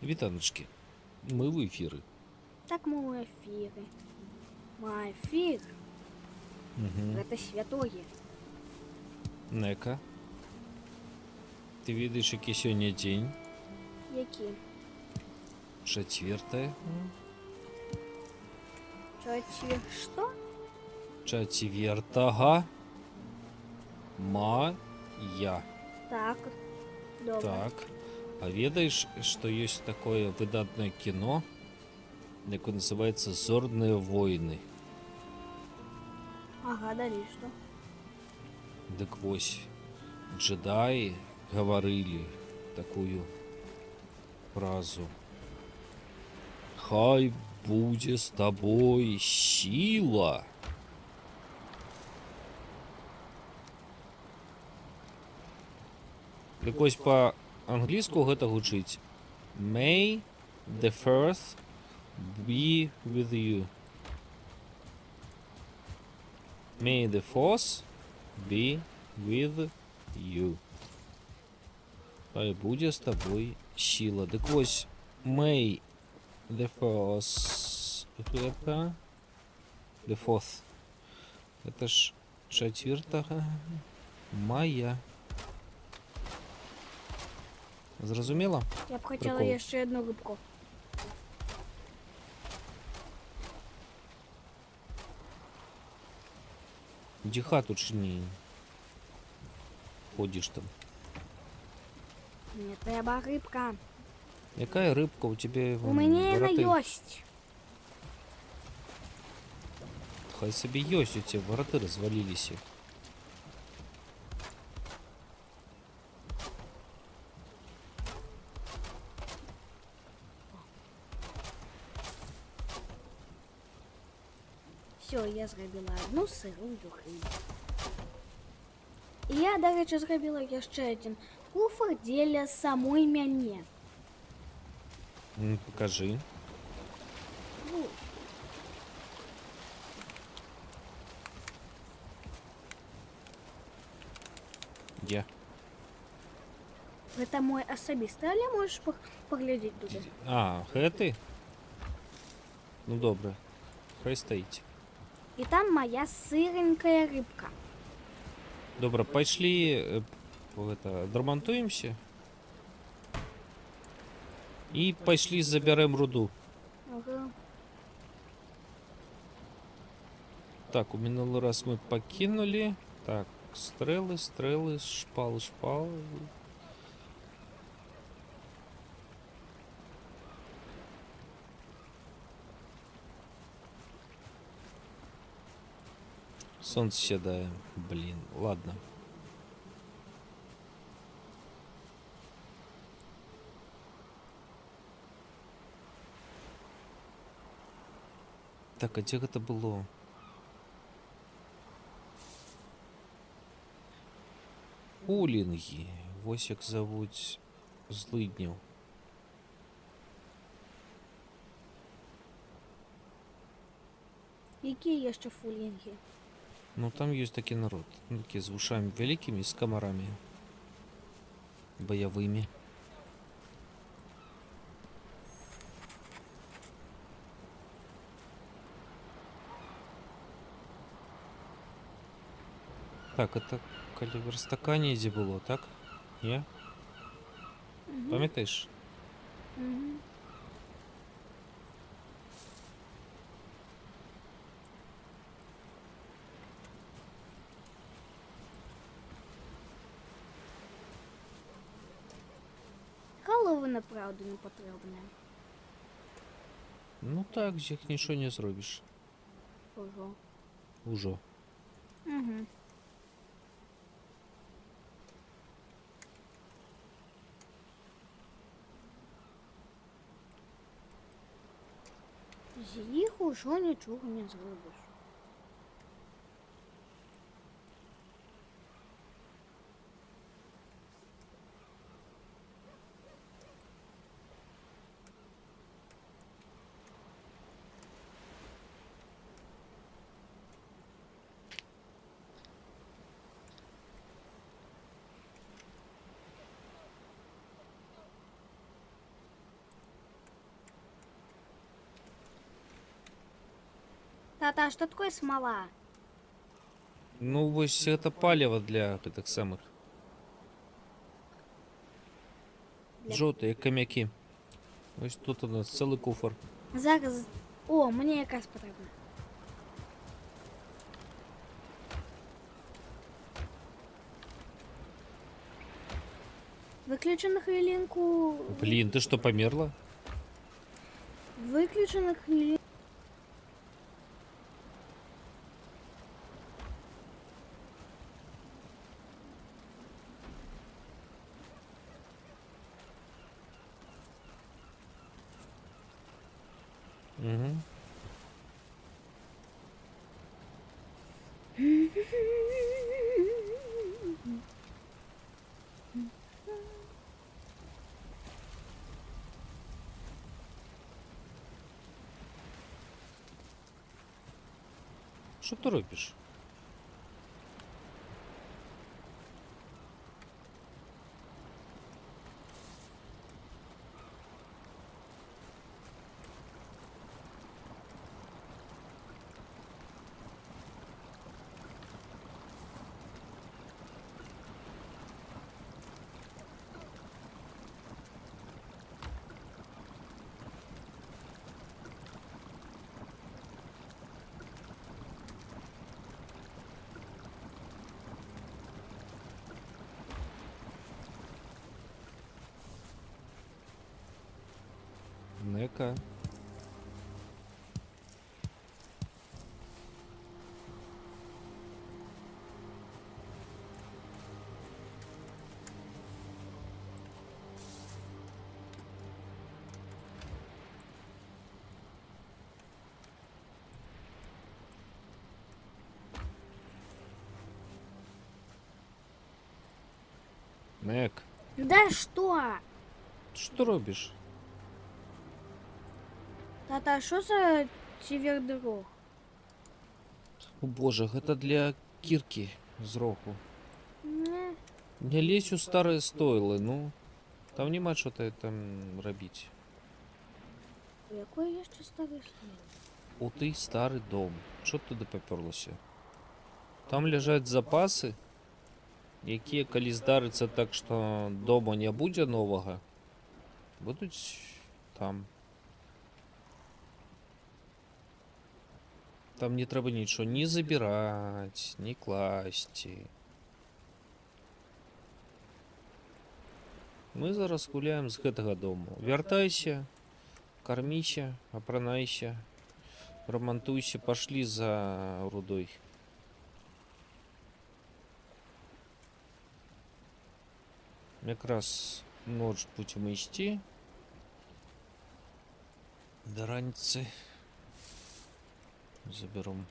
Вітаночки, ми в ефірі. Так мы у эфире. Мы эфир. Угу. Это святое. Нека. Ти видиш, який сьогодні день? Які? 4 Что? 4 мая. Так. Добре. Так. А ведаешь, что есть такое выдатное кино, яке называется «Зорные войны»? Ага, далі що? Так вось, джедаи говорили такую фразу: «Хай будет с тобой сила». Так ось по-англійську гэта гучыць «May the Fourth be with you». May the Force be with you. Хай буде з тобой сила. Так ось, May the Force гэта the Fourth. Это ж 4 мая. Зрозуміло? Я б хотіла Прикол. ще одну рибку. Иди хату чини. Ходишь там. Мені треба рибка. Какая рыбка у тебя? У мене вона вороты? єсть. Хай себе ёсть, у тебя вороты развалились. Все, я зробила одну сирую рибу. І я, до речі, зробила ще один куфр для самої мене. Покажи. Ну, Где? це мой особистий, але можеш поглядіти туди. А, гэты? Ну добре. Хай стоїть. І там моя сиренькая рибка. Добре, пошли драмантуемся. И пошли заберем руду. Ага. Так, у минулый раз мы покинули. Так, стрелы, шпал. Солнце седает. Блин, ладно. Так, а где это было? Хулінги. Ось як зовуть злиднів. Які є ще фулінги? Ну там есть такой народ. Ну, такие с ушами великими, с комарами. Боевыми. Так, это коли верстака нельзя было, так? Не? Угу. Пам'ятаєш? Угу. Голови направду не потрібне. Ну так, з їх нічого не зробиш. Ого. Уже. Угу. З їх уже нічого не зробиш. Тата, а что такое смола? Ну, вось это палево для гэтых самых. Для... Жовтые камяки. Ось тут у нас целый куфар. Зараз... О, мне якраз потрібно. Виключи на хвилинку. Блин, ты что, померла? Виключи на хвилинку. Угу. Що ти робиш? Нека. Нек. Да что? Що ти робиш? Тата, а що за севердорог? О боже, гэта для кіркі з роху. Не. Не лезь у старые стойлы, ну. Там нема що то там робити. Який я ще старий слід? У той старий дом. Що ти туди поперлася? Там ляжать запаси, якія, калі здарыцца так, што дома не будзе новага, будуць там. Там не трэба нічого ні забіраць, ні класці. Мы зараз гуляем з гэтага дому. Вяртайся, карміся, апранайся, рамантуйся, пашлі за рудой. Якраз ноч будзем ісці. Да раніцы заберем.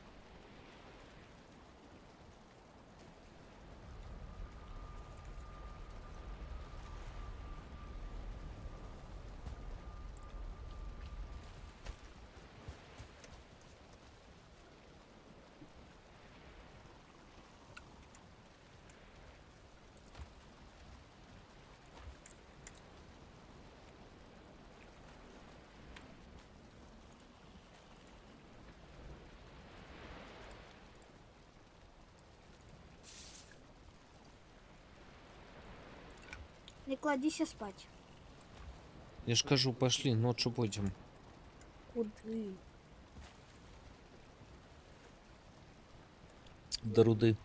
Не кладися спать. Я ж кажу, пошли, ночью пойдем. Куди? До руды.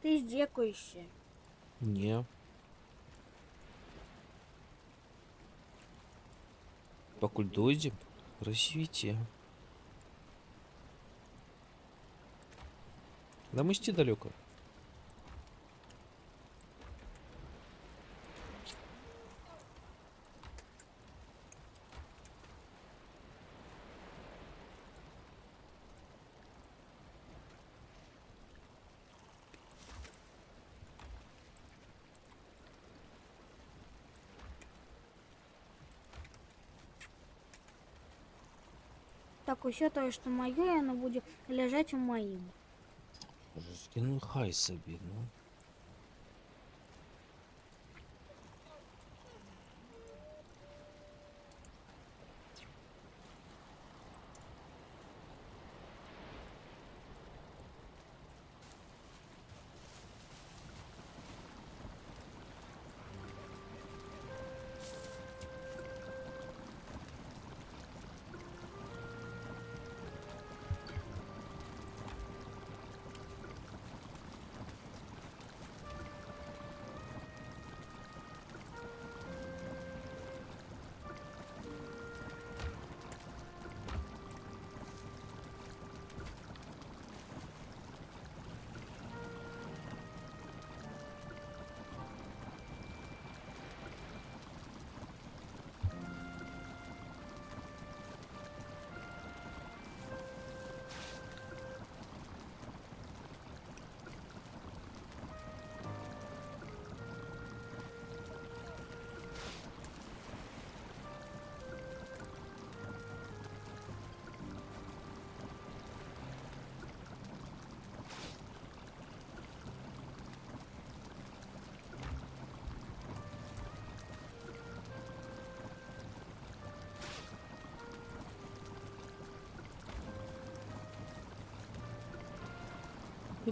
Ти здекаєшся. Не. Покуль дойдем, рассвете. Да мы идти далеко. Так усе то, що моє, воно буде лежати у моїм. Ну хай собі, ну.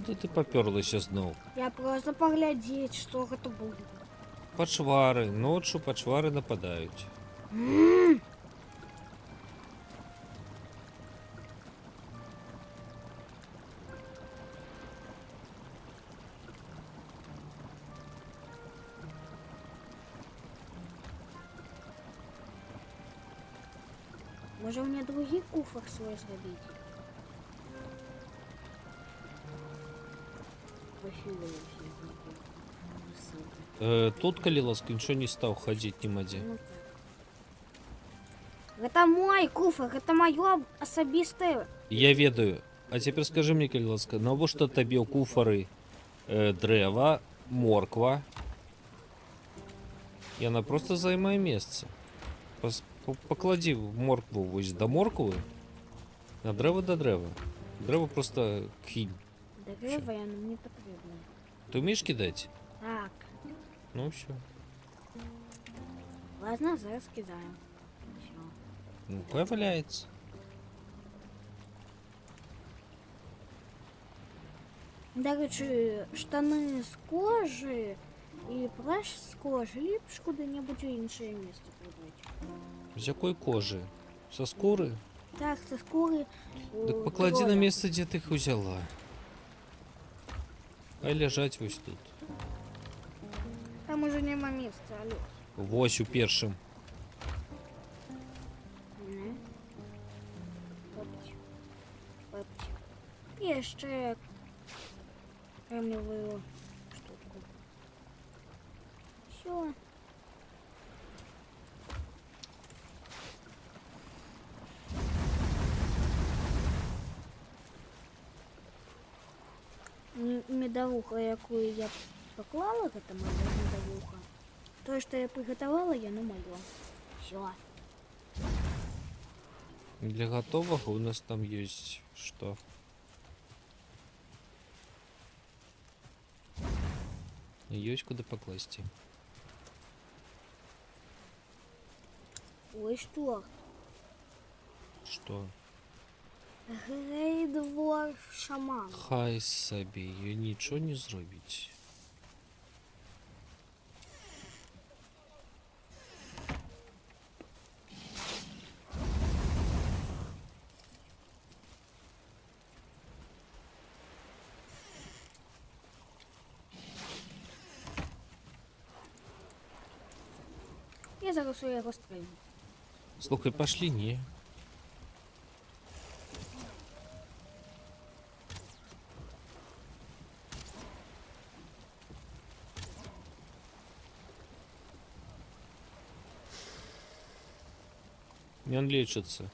Куды ты папёрлася зноў? Я просто поглядеть, что это будет. Пачвары, ноччу пачвары нападаюць. Може мне другий куфар свой зробити? Тут, калі ласка, нічого не стаў хадзіць нема дзе. Ну, так. Гэта мой куфар, гэта маё асабістае. Я ведаю. А цяпер скажы мне, калі ласка, навошта табе ў куфары дрэва, морква? Яна просто займае месца. Пакладзі моркву вось да морквы, а дрэва да дрэва. Дрэва просто кінь. Дрэва яно мне патрэбна. Ты умееш кідаць? Так, Ну ўсё. ладно, зараз кидаю. Всё. Ну, появляецца. Дарэчы, штаны з кожы і плащ з кожы лепш куды-небудзь у іншае месца прыбраць. З якой кожы? Са скуры? Так, са скуры. Дык пакладзі на месца, дзе ты іх узяла. Хай ляжаць вось тут. Там уже няма месца, алё. Вось у першым. І яшчэ кремневую штуку. Все. Медовуха, якую я поклала, гэта моя медовуха. То, что я приготовила, яно моё. Все. Для готового у нас там есть что? Есть куда покласти. Ой, что? Что? Грейдвор шаман. Хай сабе, ее ничего не зробить. Я зараз його стрельну. Слухай, пошли, не. И он лечится.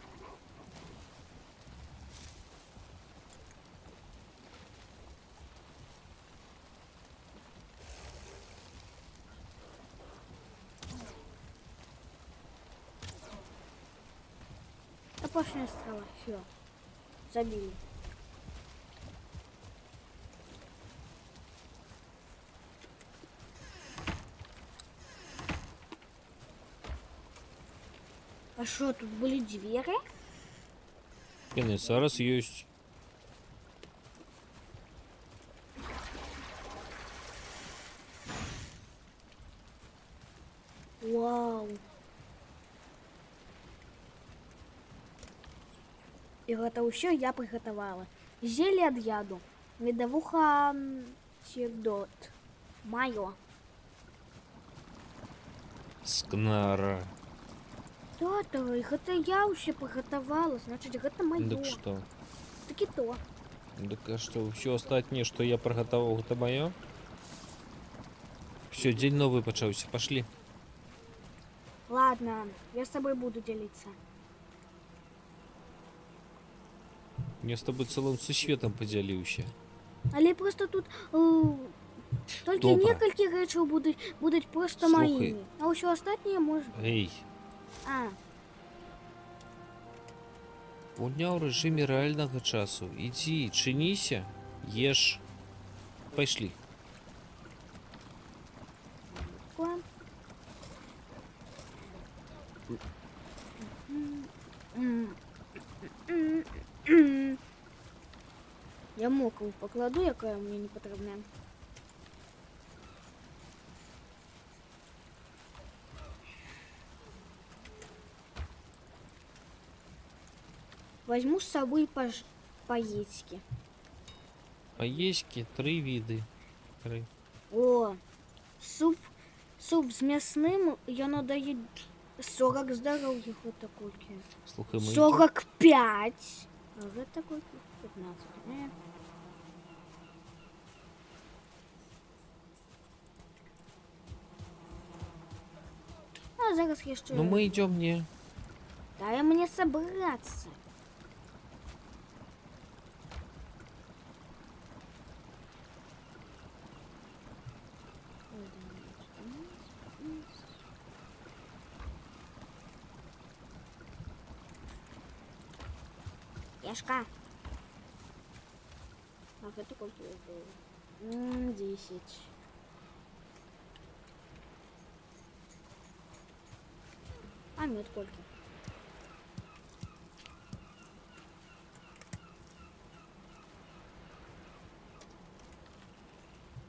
Опасная стрела. Все. Забили. А что, тут были двери? Кенес, зараз есть. Вау. І гэта ўсё я прыгатавала. Зеле ад яду. Медовуха Тирдот. Маё. Скнара. Тата, гэта я ўсё прыгатавала, значыць гэта маё. Так что? Так і то. Так а что, все остальное, что я приготовил, это мое? Все, день новый пачаўся, пошли. Ладно, я с тобой буду делиться. Я с тобой целым сусветом подзяліўся. Але просто тут толькі Добра. некалькі рэчаў будуць просто Слухай. маімі. А ўсё астатняе можа. Эй, А, гульня ў рэжыме рэальнага часу. Ідзі, чыніся, еш. Пайшлі. план. Я мокру покладу, яка мені не потрібна. Возьму с собой поездки. Поездки 3 виды. 3. О, суп з м'ясним, яно дає 40 здоров'я, вот такой. Слухай, ми 45. А вот такой 15. А зараз я ще... Ну мы идем не. Дай мне собраться. Яшка. А это сколько было? 10. А мед сколько?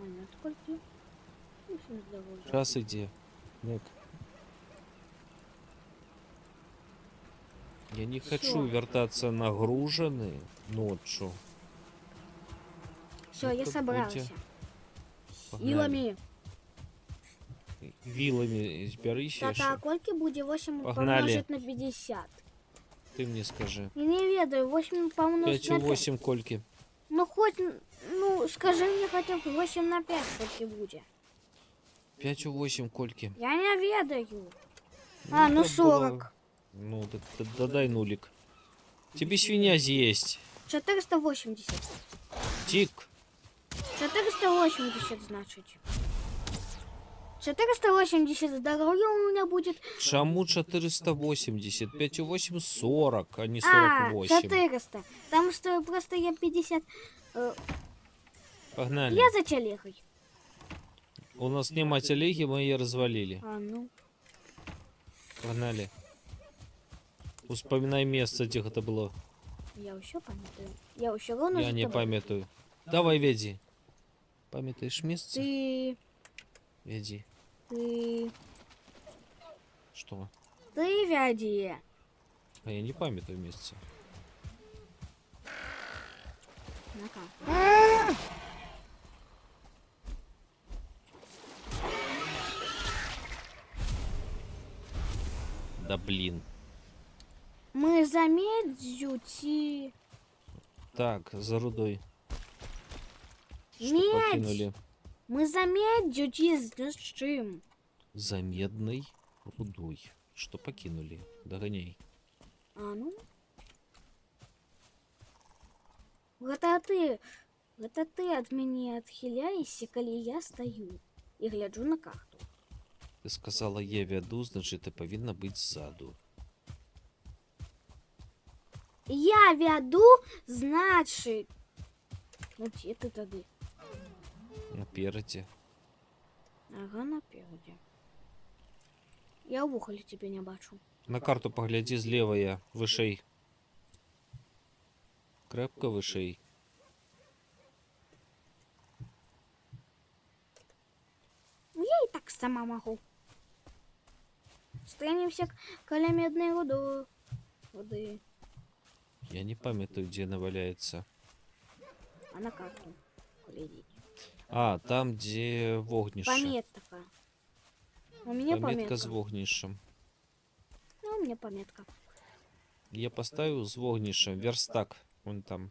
А мед сколько? Сейчас иди. Нет. Я не хочу вертаться нагруженный ночью. Все, я Это собрался. Погнали. Силами. Вилами збери ще. Так, а сколько будет 8 Погнали. помножить на 50? Ты мне скажи. Я не ведаю, 8 помножить 5 на у 5. 8 кольки. Ну хоть, ну скажи мне хотя бы 8 на 5 сколько будет. 5 у 8 кольки. Я не ведаю. А, ну это 40. было- Ну, дай нулик. Тебе свинья есть. 480. Тик. 480 значит. 480 здоровья у меня будет. Чому 480? 5 у 8 40, а не А, 48. 400. Потому что просто я 50. Погнали. Я за телегой. У нас нема телеги, мы ее развалили. А, ну. Погнали. Вспоминай место, где это было. Я еще памятаю. Я еще ровно Я за не тобой. памятаю. Давай, веди. Памятаешь место? Ты, Веди. ты, Что? ты веди. А я не памятаю место. На-ка. Да блин. Мы замедью ти... Так, за рудой. Что Медь! покинули? Мы замедью ти с чем? За медной рудой. Что покинули? Догоняй. А, ну. Это ты от меня отхиляешься, коли я стою и гляджу на карту. Ти сказала, я веду, значить ти повинна бути ззаду. Я веду, значит... Ну, где ты тогда? Напереді. Ага, напереди. Я в ухоле тебе не бачу. На карту погляди зліва я. Вишей. Крепко вишей. Я и так сама могу. Станемся коля медной воды. Я не пам'ятаю, де вона валяється. А на карту глядеть. А, там, де вогнище. Пометка. У меня Пометка з пометка. вогнищем. Ну, у меня пометка. Я поставив з вогнищем. Верстак. Вон там.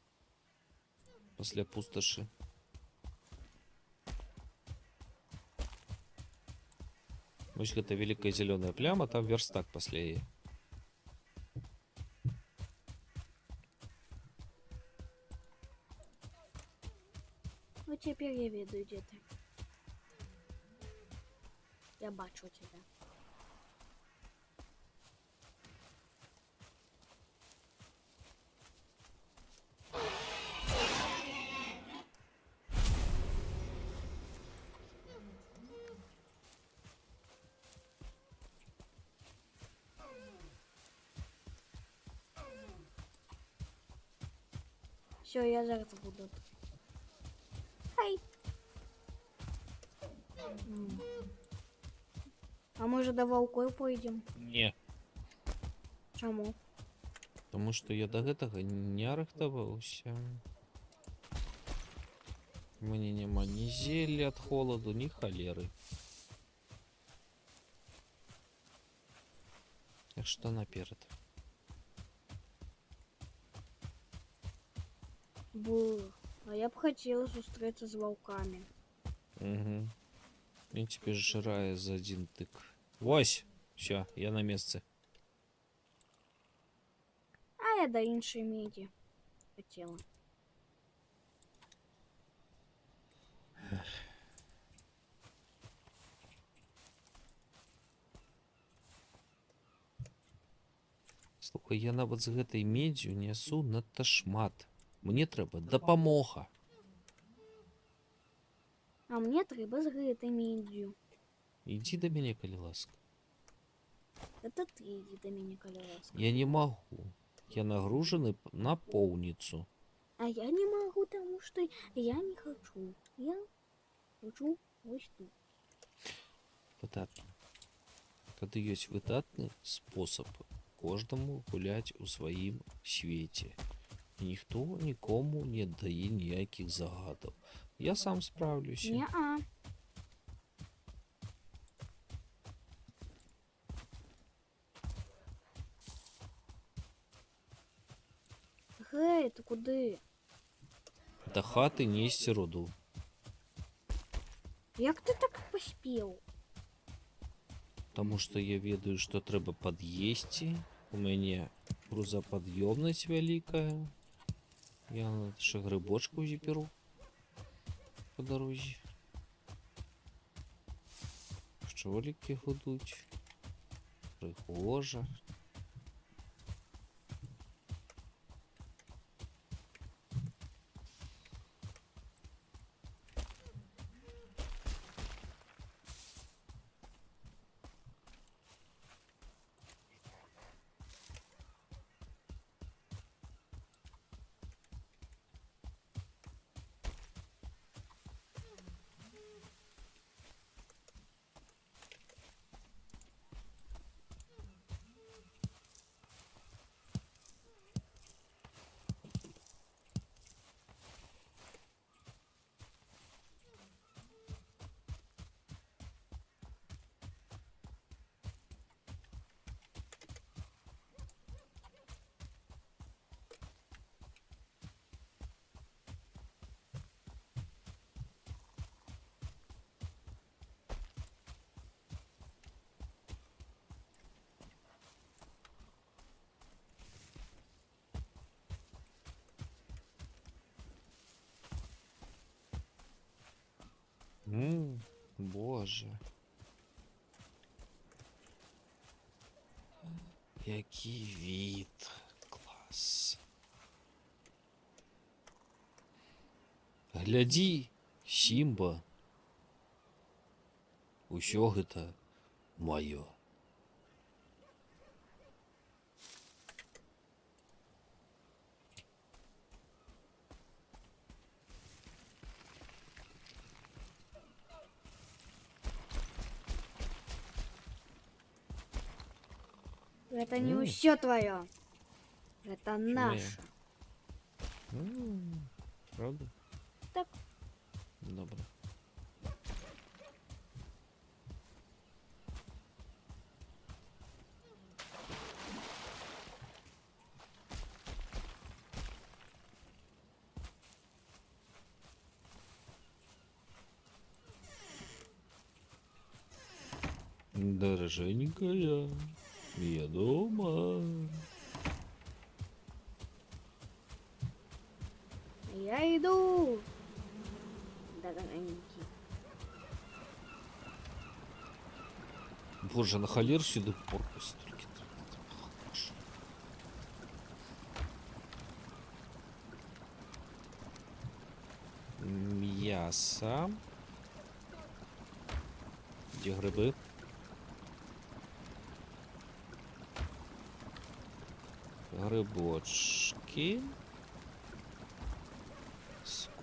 Після пустоші. Ось гэта великая зеленая пляма, там верстак пасля яе. Ну, теперь я веду, где ты. Я бачу тебя. Все, я зараз буду. Хай. М. А може до волков пойдем? Не, Чому? потому что я до гэтага не рыхтаваўся. У мяне няма ні зелля ад холаду, ні халеры. Так што наперад. Бу. А я б хотела зустріться з волками. Угу. Він тебе жрає за один тык. Вось! Все, я на месте. А я до іншої міді хотіла. Слухай, я нават з гэтай медзю нясу надта шмат. Мне трэба дапамога. А мне трэба з гэтай міддю. Ідзі да мяне, калі ласка. Это ты иди до меня, коли ласка. Я не магу. Я нагружены на поўніцу. А я не могу, потому что я не хочу. Я хочу вот тут. Выдатна. Тады ёсць выдатны спосаб кожнаму гуляць у сваім свеце. І ніхто нікому не дае ніякіх загадаў. Я сам справлюся. Не-а. Гей, ты куды? Да хаты несці руду. Як ты так поспел? Таму што я ведаю, што трэба пад'есці. У мяне грузапад'ёмнасць вялікая. Я наша грыбочку зберу па дарозе. Пчолікі гудуць. Прыгожа. Боже. Який від. Клас. Глядзі, Сімба. Усё гэта маё. Это не все твое. Это наше. Правда? Так. Добре. Дороженькая, я дома. Я иду. Дорогенький. Боже, на холер сюда порку столько. Мясо. Где грибы? Грибочки.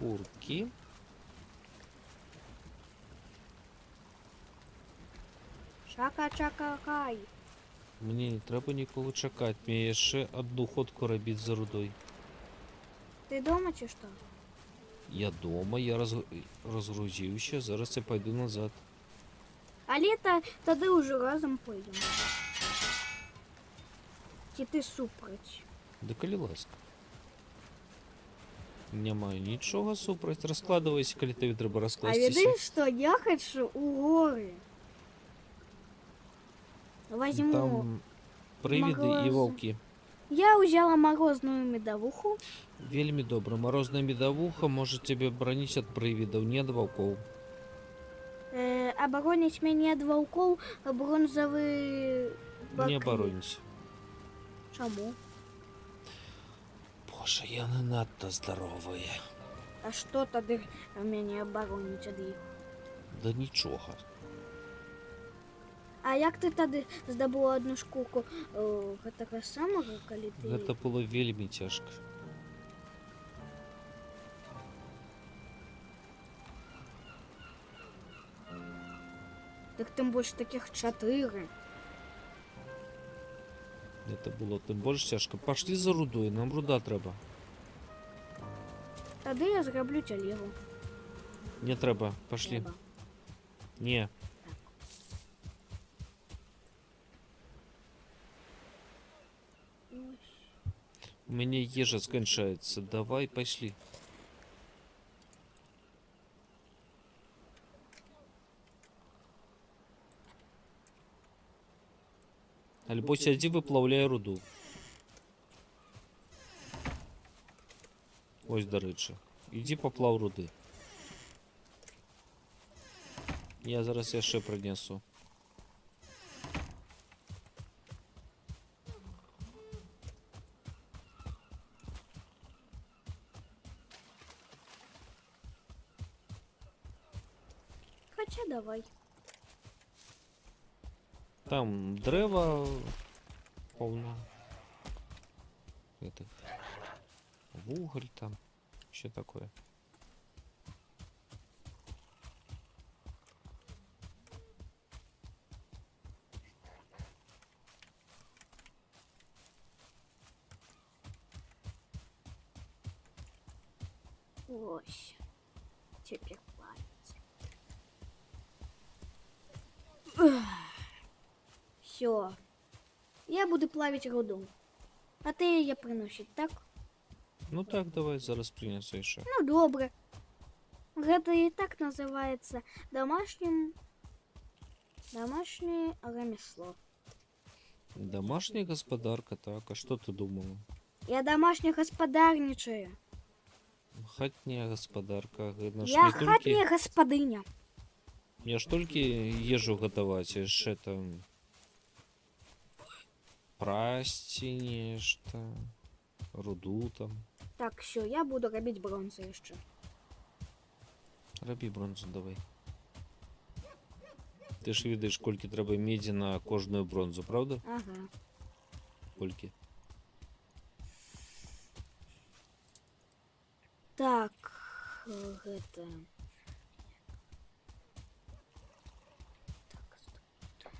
Куртки. Шака-чака-хай. Мне не треба нікого чекати. Мені ще одну ходку робити за рудой. Ты дома чи что? Я дома, я розгрузився, зараз я пойду назад. А лето тогда уже разом пойдем. Ті ти супроть. Да коли ласка. Не маю нічого супроть. Розкладывайся, коли тобі треба А розкластися. видишь, что я хочу у горы. Возьму. Там привиди і морозу. вовки. Я взяла морозную медовуху. Вельми добре. Морозна медовуха може тебе бронить від привидів, не від вовков. Оборонить меня от волков бронзовый Не боронься. Чому? Боже, я не надто здоровий. А что тогда меня оборонить от них? Да нічого. А як ти тоді здобула одну шкурку такого самого, коли ти... Гэта было вельмі цяжка. Так тим більше таких 4. Это было тым больш цяжка. Пошли за рудой, нам руда трэба. Тоді я зроблю телегу. Не трэба, пошли. Треба. Не. У меня ежа скончается. Давай, пошли. Альбо сядзі выплаўляй руду. Ось, дарэчы. Ідзі паплаў руды. Я зараз яшчэ прынесу. Хоча давай. Там дрэва поўна. Это вуголь там. Що такое? Ось. Теперь плавится. Все. Я буду плавить руду. А ты ее приносить, так? Ну так, давай зараз принесу яшчэ. Ну, добре. Гэта і так называется домашнее ремесло. Домашняя гаспадарка, так. А што ты думала? Я домашняя господарничаю. Хатняя гаспадарка. Гэта ж Я не толькі... хатняя господыня. Я ж толькі ежу гатаваць, яшчэ там прасці нешта, руду там. Так, все, я буду робить бронзу еще. Рабі бронзу давай. Ти ж ведаеш, колькі трэба медзі на кожную бронзу, правда? Ага. Колькі? Так, это... Так, стоп.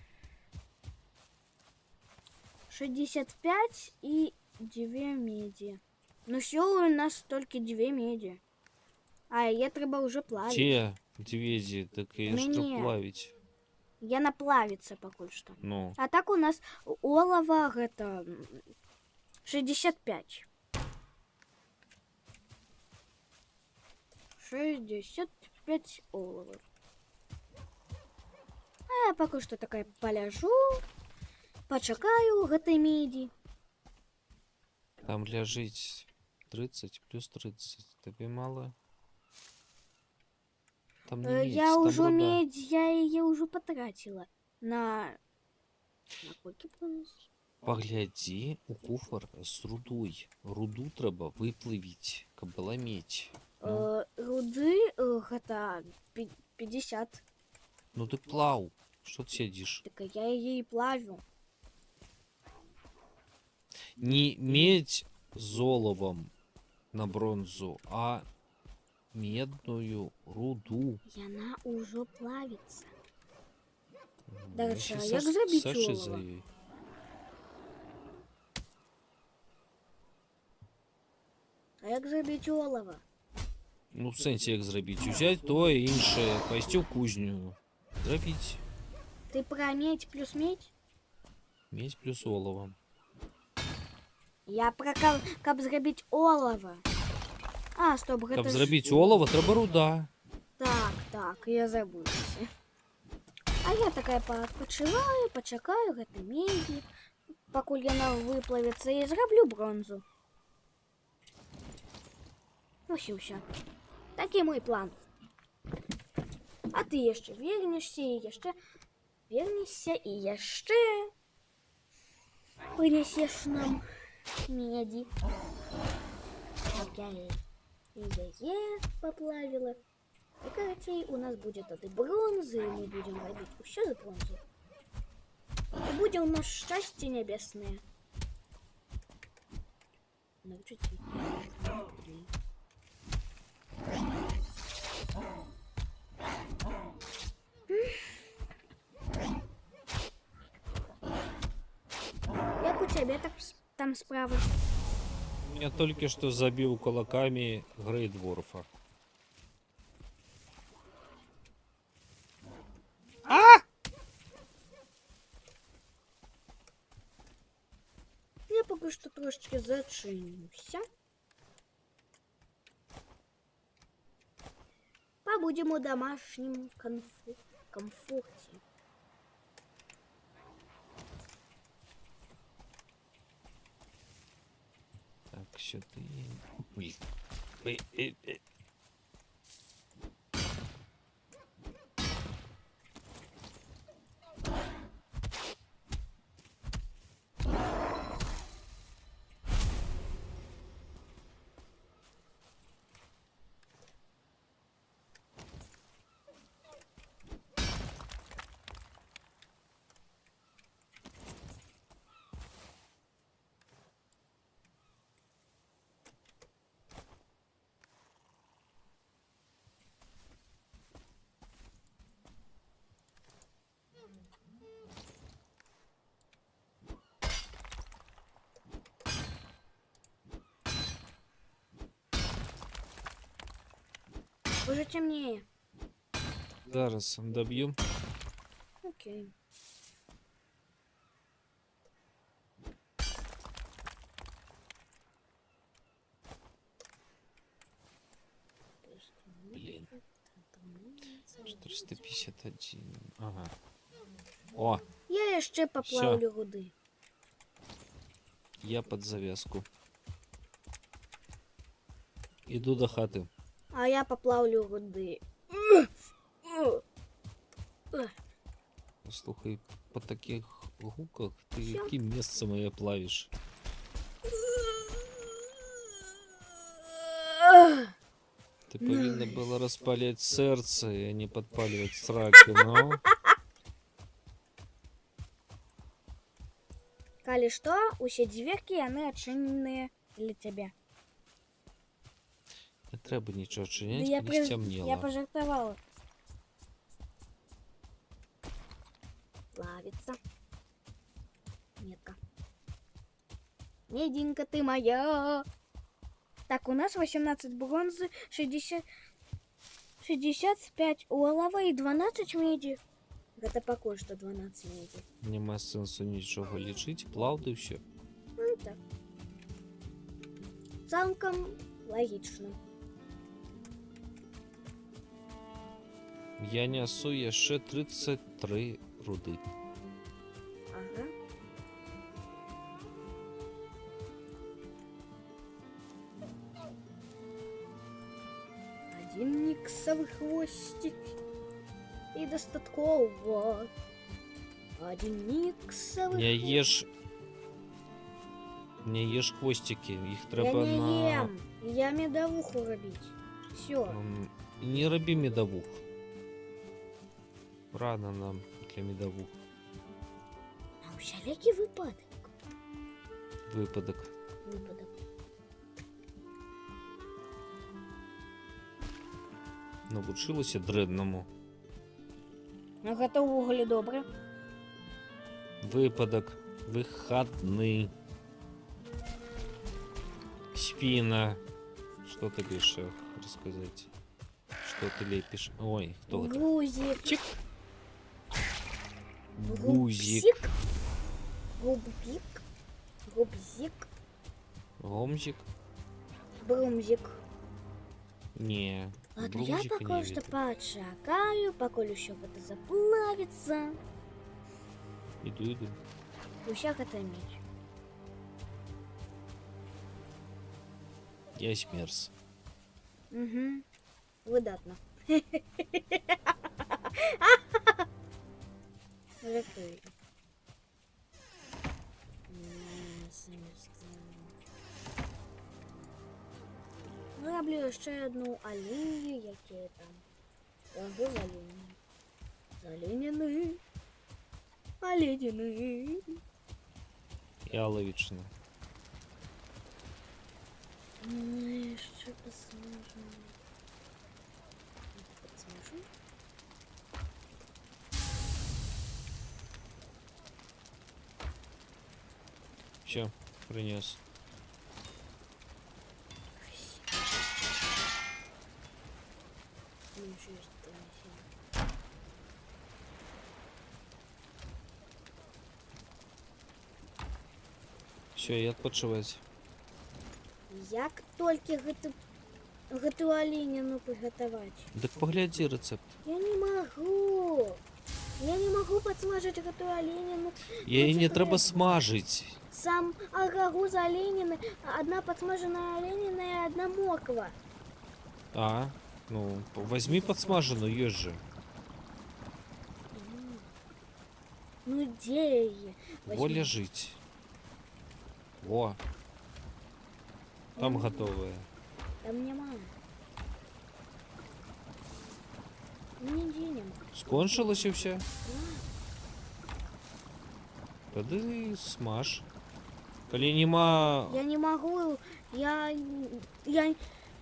65 и 2 меди. Ну все, у нас только 2 меди. А я треба уже плавить. Ці дзвезі, так і ж Мяне. трэ плавіць. Я наплавиться пока что. Ну, А так у нас олова это 65. 65 олова. А я пока что такая поляжу, почекаю гэтай меди. там ляжыць 30 плюс 30. Табе мала? Там не медзь, Я там уже руда. медь, я ее уже потратила на колькі бронз? Паглядзі у куфар з рудой. Руду трэба выплывіць, каб была медзь. Ну, Руды гэта 50. ну ты плаў. Што ты сядзіш? Так я ее и плавю. Не медь з оловам на бронзу, а медную руду. Яна ўжо плавіцца. Я Дарэчы, ще а як зрабіць Саші за олова? ёй. А як зрабіць олова? Ну, в сенсі, як зробити? Взяти то і інше, пойти в кузню. Зробити. Ты пра медь плюс медь? Медь плюс олово. Я пра каб зрабіць олова. А, стоп, гэта Каб ж... зробити олово, треба руда. Так, я забылася. А я такая пачываю, пачакаю гэтай медзі, пакуль яна выплавіцца, і зраблю бронзу. Ось і ўсё. Такі мой план. А ты яшчэ вернешся і яшчэ вернешся і яшчэ прынясеш нам медзі. Я яе поплавила. И, короче, у нас будет этой бронзы, и мы будем робить все за бронзу. И будет у нас счастье небесное. Научите. Як у тебя так там справа? Я только что забил кулаками Грейдворфа. Я пока что трошечки зачинюся. Побудем у домашнем комфорте. Так, сюда. Блин. Уже темнее. Зараз добью. Окей. Блин. 451. Ага. О, Я еще поплавлю руды. я под завязку. Иду до хаты. А я поплавлю руды. Слухай, по таких гуках ты Всё. яким месцем моє плавишь? Ты повинна была распалять сердце, а не подпаливать сраки, но... Калі што, усе дверки, яны адчыненыя для тебя. Не треба нічого чинять, я, коли стемнело. я пожартовала. Плавится. Метка. Меденька ты моя. Так, у нас 18 бронзы, 65 олова и 12 меди. Это пока что 12 меди. Нема сенсу нічого лічити, плавати все. Ну так. Цілком логично. Я несу яшчэ 33 руды. Ага. Один никсовый хвостик. И достатково. Один никсовый Не ешь... Не ешь хвостики, їх Я треба не на... ем. Я медовуху робить. Все. Не роби медовух. Рано нам для медовух. А усялякий випадок. Випадок. навучылася дрэннаму. А гэта ўвогуле добра. Выпадок. Выходны. Спина. Что ты еще рассказать? Что ты лепишь? Ой, кто это? Гузик. Чик. Гузик. Губсик. Губик. Губзик. Гомзик? Брумзик. Не. Ладно, я брумзика пока не что видел. почакаю, поколь еще это заплавится. Иду. Усяк это меч. Я смерз. Угу. Выдатно. Жартую. Роблю ще одну алію, яке там. Лагу заліняний. Оленины. Яловичина. Еще посмотрим. Подсмажу. Все, принес. Еще есть принесение. Все, я отпочивать. Як толькі гэту аленіну прыгатаваць? Так погляди рецепт. Я не могу. Я не могу подсмажить эту оленину. Її не типа, треба смажить. Сам агагу за оленины. Одна подсмаженная оленина и одна морква. А, ну, возьми подсмаженную, есть же. Ну где ее? Во лежить. Во. Там готовая. Там нема. Нигде нема. Скончилось все? Тоді смаж. Коли нема... Я не могу. Я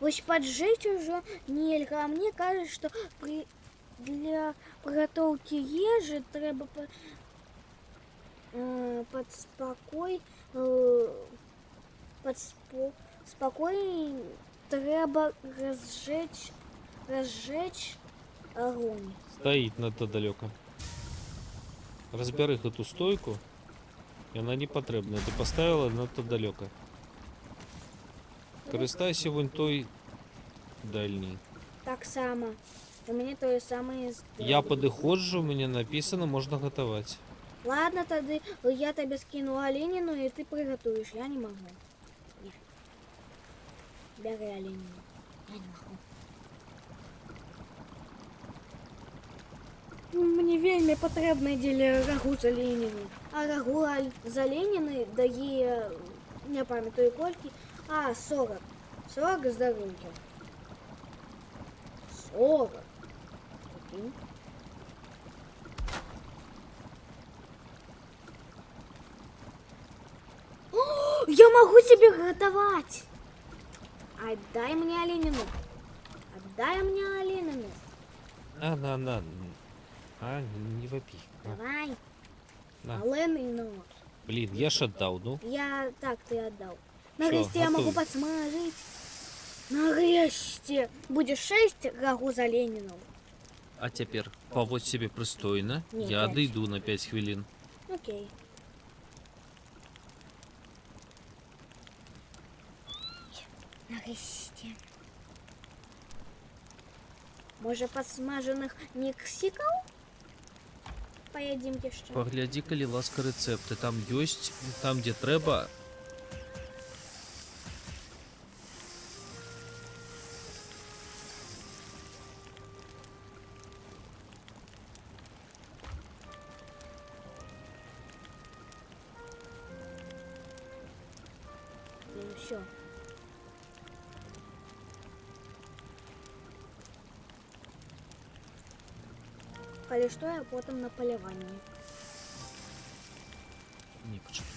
вот поджечь уже нельга. А мне кажется, что для приготовки ежи треба спокой треба разжечь огонь. Стоит надто далеко. Разбери эту стойку. І вона не потрібна. Ти поставила надто далеко. Користайся вон той дальній. Так само. У меня то же самое. Я подходжу, у меня написано, можно готовать. Ладно, тогда я тебе скину оленину, и ты приготовишь. Я не могу. Нет. Бери оленину. Я не могу. Мне вельми потрібно діля рагу з оленини. А рагу з оленини дає, не пам'ятаю кольки, 40. 40 здоров'я. 40. Прикинь. О, я могу тебе готовать. Отдай мне оленину. Отдай мне оленину. На. А, не вопи. На. Давай. На. Оленину. Блин, я ж отдал, ну. Я так ты отдал. Всё, Нарешті я могу готові. подсмажить. Нарешті. Будет 6 рагу за Ленину. А теперь поводь себе пристойно. Ні, Я 5. дойду на 5 хвилин. Окей. Нарешті. Може подсмажених міксиків? Поїдім ще. Погляди, коли ласка рецепты. Там есть, там где треба. І все. Коли що, я потім на полюванні. Не, почему?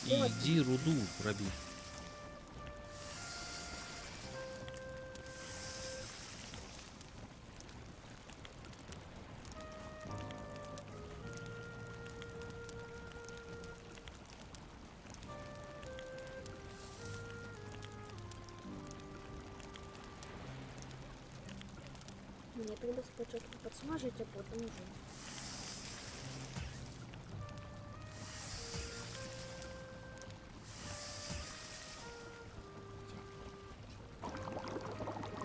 Вот. Иди руду роби. Мне треба спочатку подсмажить, а потом уже.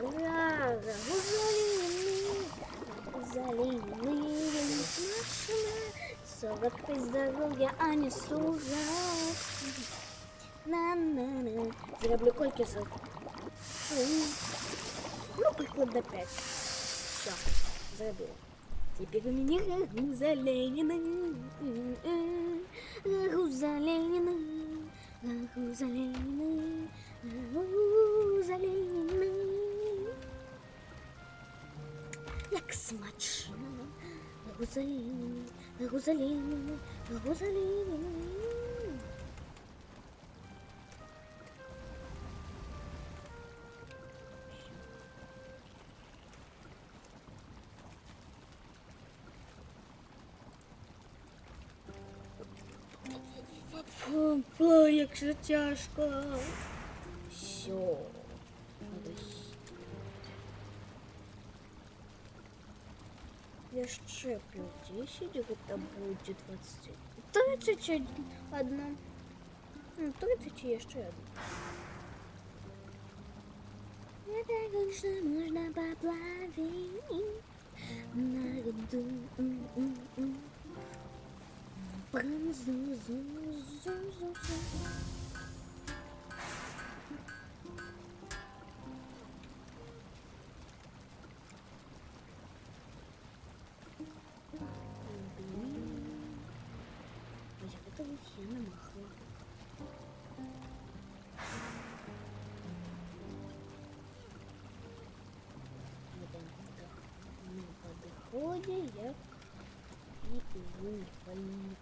Ура! Залили смачно. 45 здоров'я, а не 40. На-на-на. Зроблю кольки сок. Ну, приклад 5. Все, зробила. Теперь у меня рагу за Ленина. Рагу за Ленина. Рагу за Ленина. Рагу за Ленина. Як смачно. Рагу за Ленина. Рагу за Ленина. Рагу за Ленина. Ой, як же тяжко. Все. Надо я ще плюс 10, это будет 20. 31. Ну, 30 и еще одна. Я так что можно поплавить на льду. Я намахала. На подходе я и выпалю.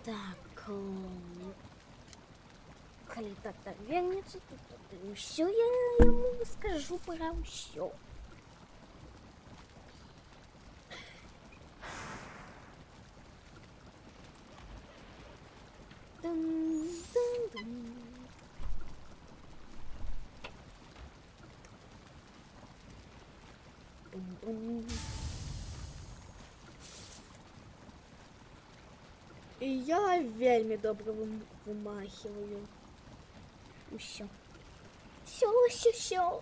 Так, коли тата вернется, то все я ему скажу про все. І я вельми добре вимахиваю. Все. Все.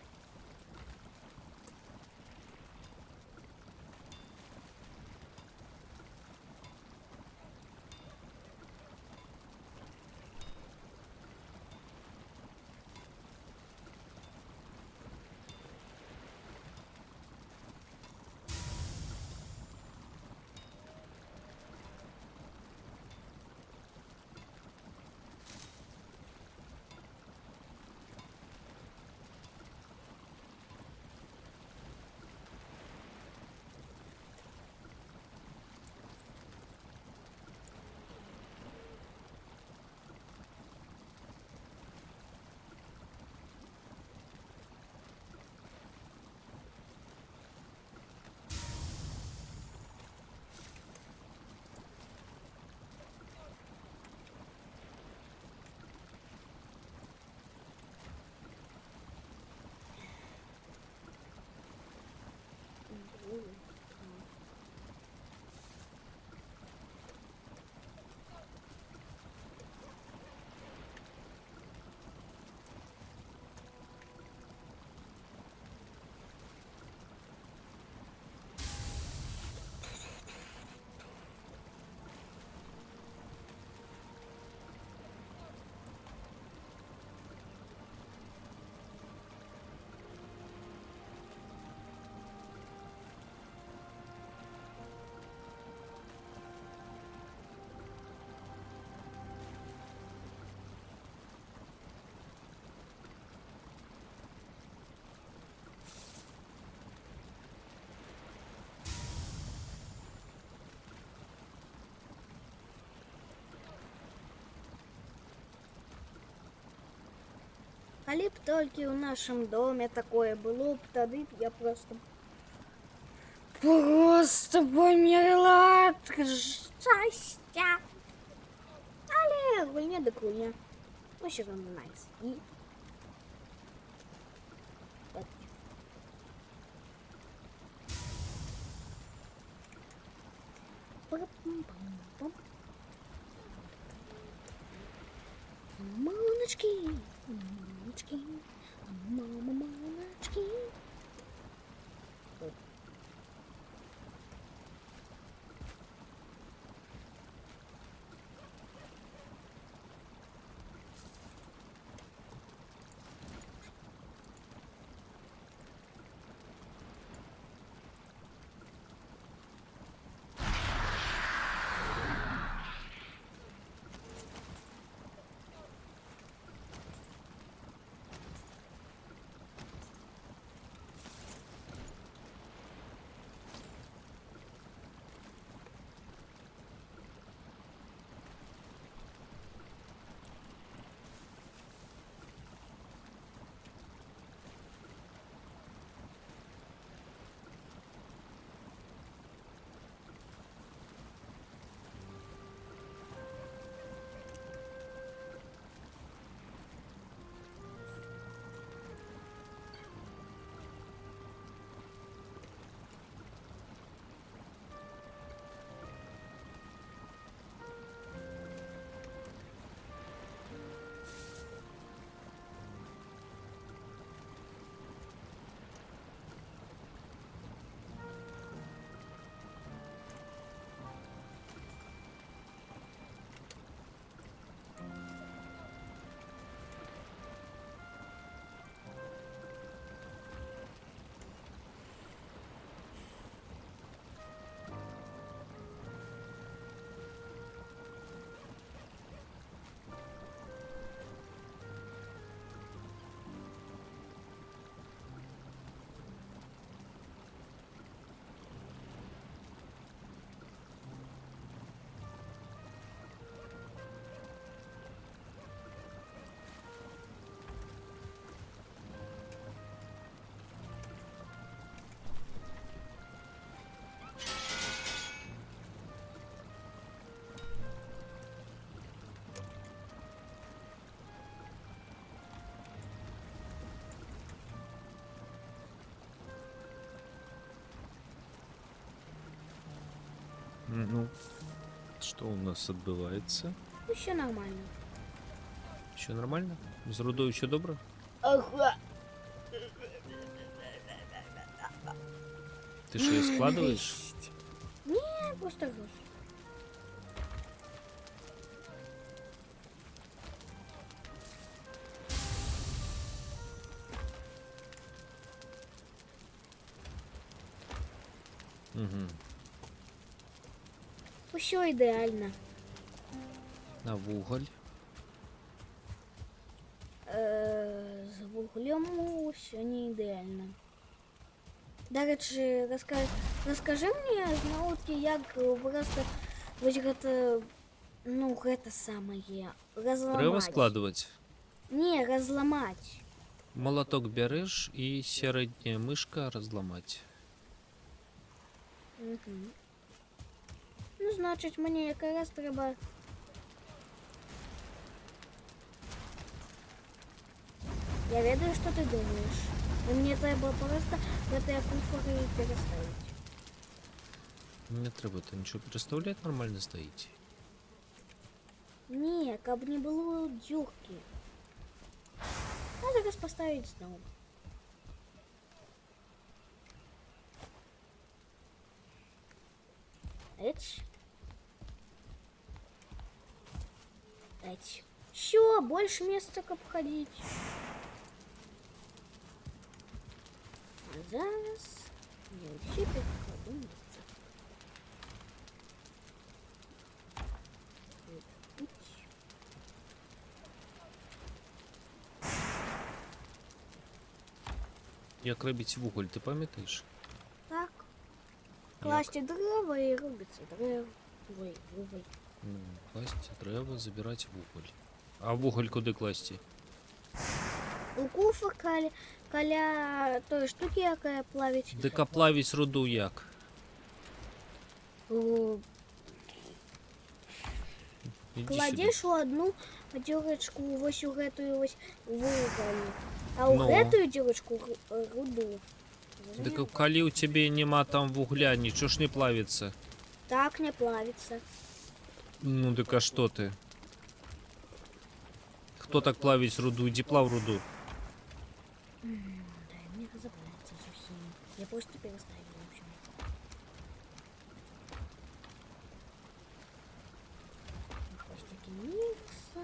Коли б тільки у нашому домі такое було б, тоді б я просто померла від щастя. Але гульня да гульня. Ну, все равно найс. И... Так. Пам-пам-пам. Мамочки, мамочки, мамочки. Ну, что у нас отбывается? Ну, все нормально. Еще нормально? С рудой еще добро? Ага. Ты что, ее складываешь? Не, просто груз. Угу. Все ідеально. На вуголь. З вуглем все не ідеально. До речі, розкажи мені знову-таки, як просто ось гэта, ну, гэта самае, разламаць. Треба складывать. Не, разламаць. Молоток берешь и средняя мышка разломать. Угу. Ну, значить, мені якраз треба... Я ведаю, что ты думаешь. Но мне треба просто в этой куфоры переставить. Не треба то ничего переставлять, нормально стоите. Не, каб не было дюрки. Надо зараз поставить снова. Эч. Эч. Все, больше места, как ходить. А зараз я вообще перекладу место. Як робить вуголь, ти пам'ятаєш? Так. Класти дрова и рубится дрова. Вуголь. Ну, класть треба, забирать вуголь. А вуголь куди класти? У куфа каля той штуки, якая плавить. Дека плавить руду як? О, Іди сюди. кладешь у одну дзюрачку вось у гэтую вось вугаль. А ў Ну. гэтую дзюрачку руду. Дык Зразумеў? калі ў цябе няма там вугля, нічого ж не плавіцца. Так не плавіцца. Ну дык а што ты? Хто так плавіць руду? Ідзі плаў руду. Дай мне разобраться со всем. Я просто переставил, в общем. Хвостики микса.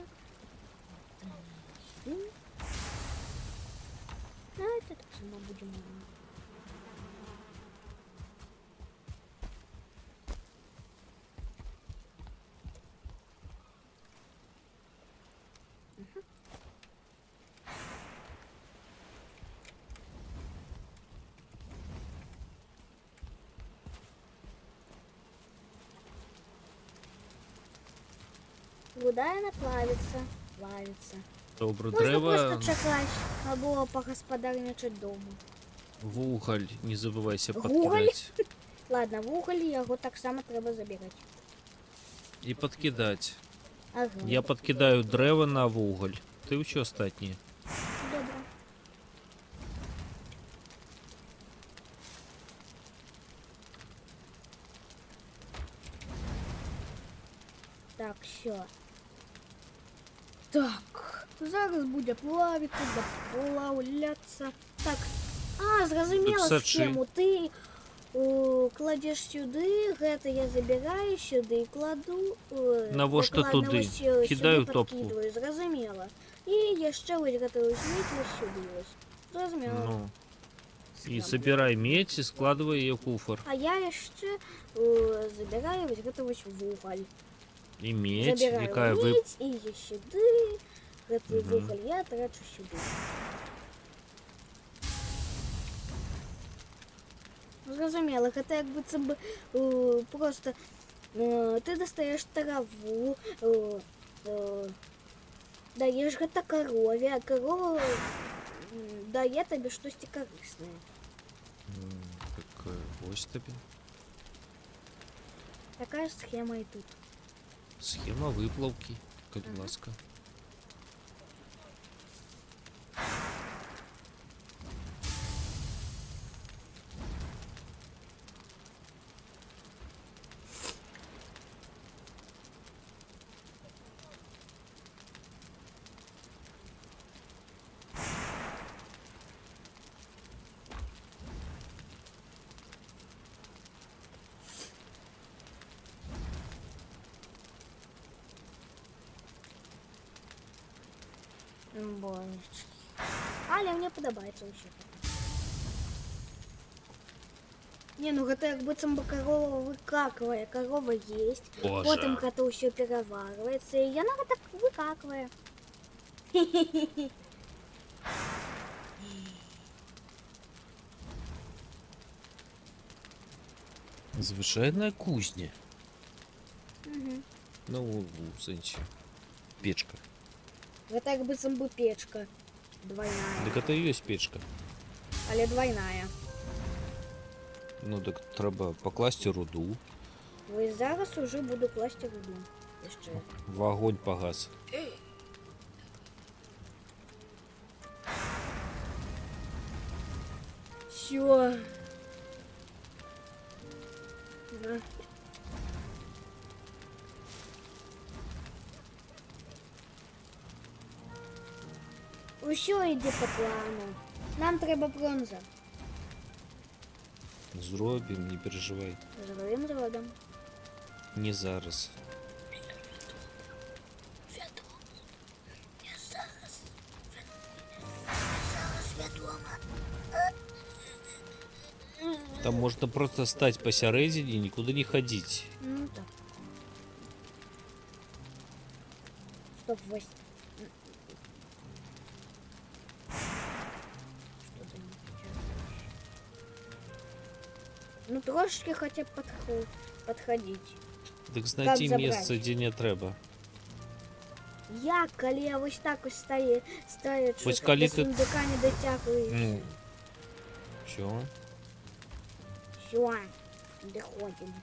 А это так само будем. Вода она плавится, плавится. Добре, Можна дрэва, просто чакаць або пагаспадарнічаць дому. вугаль, не забывайся Вугаль? падкідаць. Ладно, вугаль яго таксама трэба забіраць. І падкідаць. Ага. Я падкідаю дрэва на вугаль. Ты ўсё астатняе. Добра. Так, все. Так, зараз буде плавіцца, доплаўляцца. Так, зразумела Так сачы. схему. Ты кладзеш сюды, гэта я забіраю сюды, кладу. Навошта дакладна, туды? вось, сюды Кідаю топку. падкідваю, зразумела. І яшчэ вось гэтую смець вось сюды вось. Зразумела. Ну, і Схема. забірай медзь і складывай яе ў куфар. А я яшчэ забіраю вось гэта вось вугаль. І медзь, Забираю якая вы... медь, і я сюди. Гэтую Мгм. вугаль я трачу сюди. Зразумела, гэта як быццам бы просто ты дастаеш траву, даеш гэта карове, а карова дае табе штосьці карыснае. Так, ось табе. Такая схема і тут. Схема выплаўкі, калі ласка. Божечки. Але мне падабаецца ўсё. Не, ну гэта як быццам бы карова выкаквае, карова есть, Боже. потым гэта ўсё пераварваецца, і яна гэта выкаквае. Звычайная кузня. Мгм. Ну, у сэнсе. Печка. Гэта як быццам бы печка. Двойная. Дык гэта і ёсць печка. Але двойная. Ну, дык трэба пакласці руду. Вось зараз уже буду класці руду. Яшчэ. В агонь пагас. Всё. Да. Усё ідзе по плану. Нам трэба бронза. Зробім, не переживай. Зробім. Не зараз. Там можна просто стаць пасярэдзіне і нікуды не хадзіць. Ну так. Стоп, вось. Что-то не печатаешь. Ну трошки хотя б подходить. Дык знайдзі забраць? месца, дзе не трэба. Як, калі я вось так ось стаючи Вось калі до ты- сундука не дотягиваю. Ну, що? Все, доходим.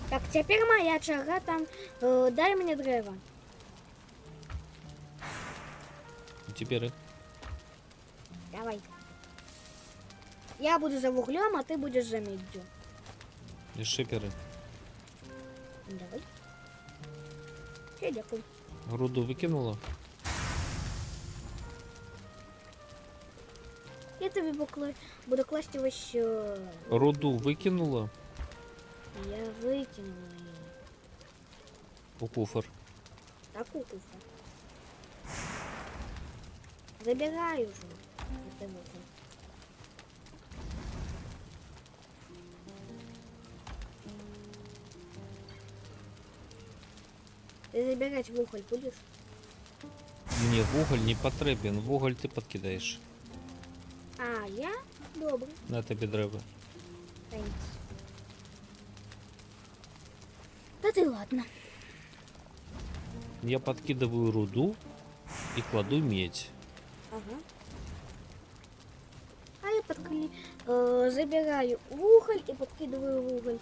Так, цяпер моя чарга там. Дай мне дрэва. Теперь Давай. Я буду за вуглем, а ты будешь за медью. и шиперы. Давай. Все, дякую. Руду выкинула? Я тобі буду класти ось. Руду выкинула Я викинула її. у куфр. Таку куфу. Забирай уже. Это вот. Ты забирать вуголь будешь? Мне вуголь не потребен, вуголь ты подкидаешь. А, я? Добре. На тебе древо. Тhanks. Да ты ладно. Я подкидываю руду и кладу медь. Ага. А я забираю уголь и подкидываю уголь.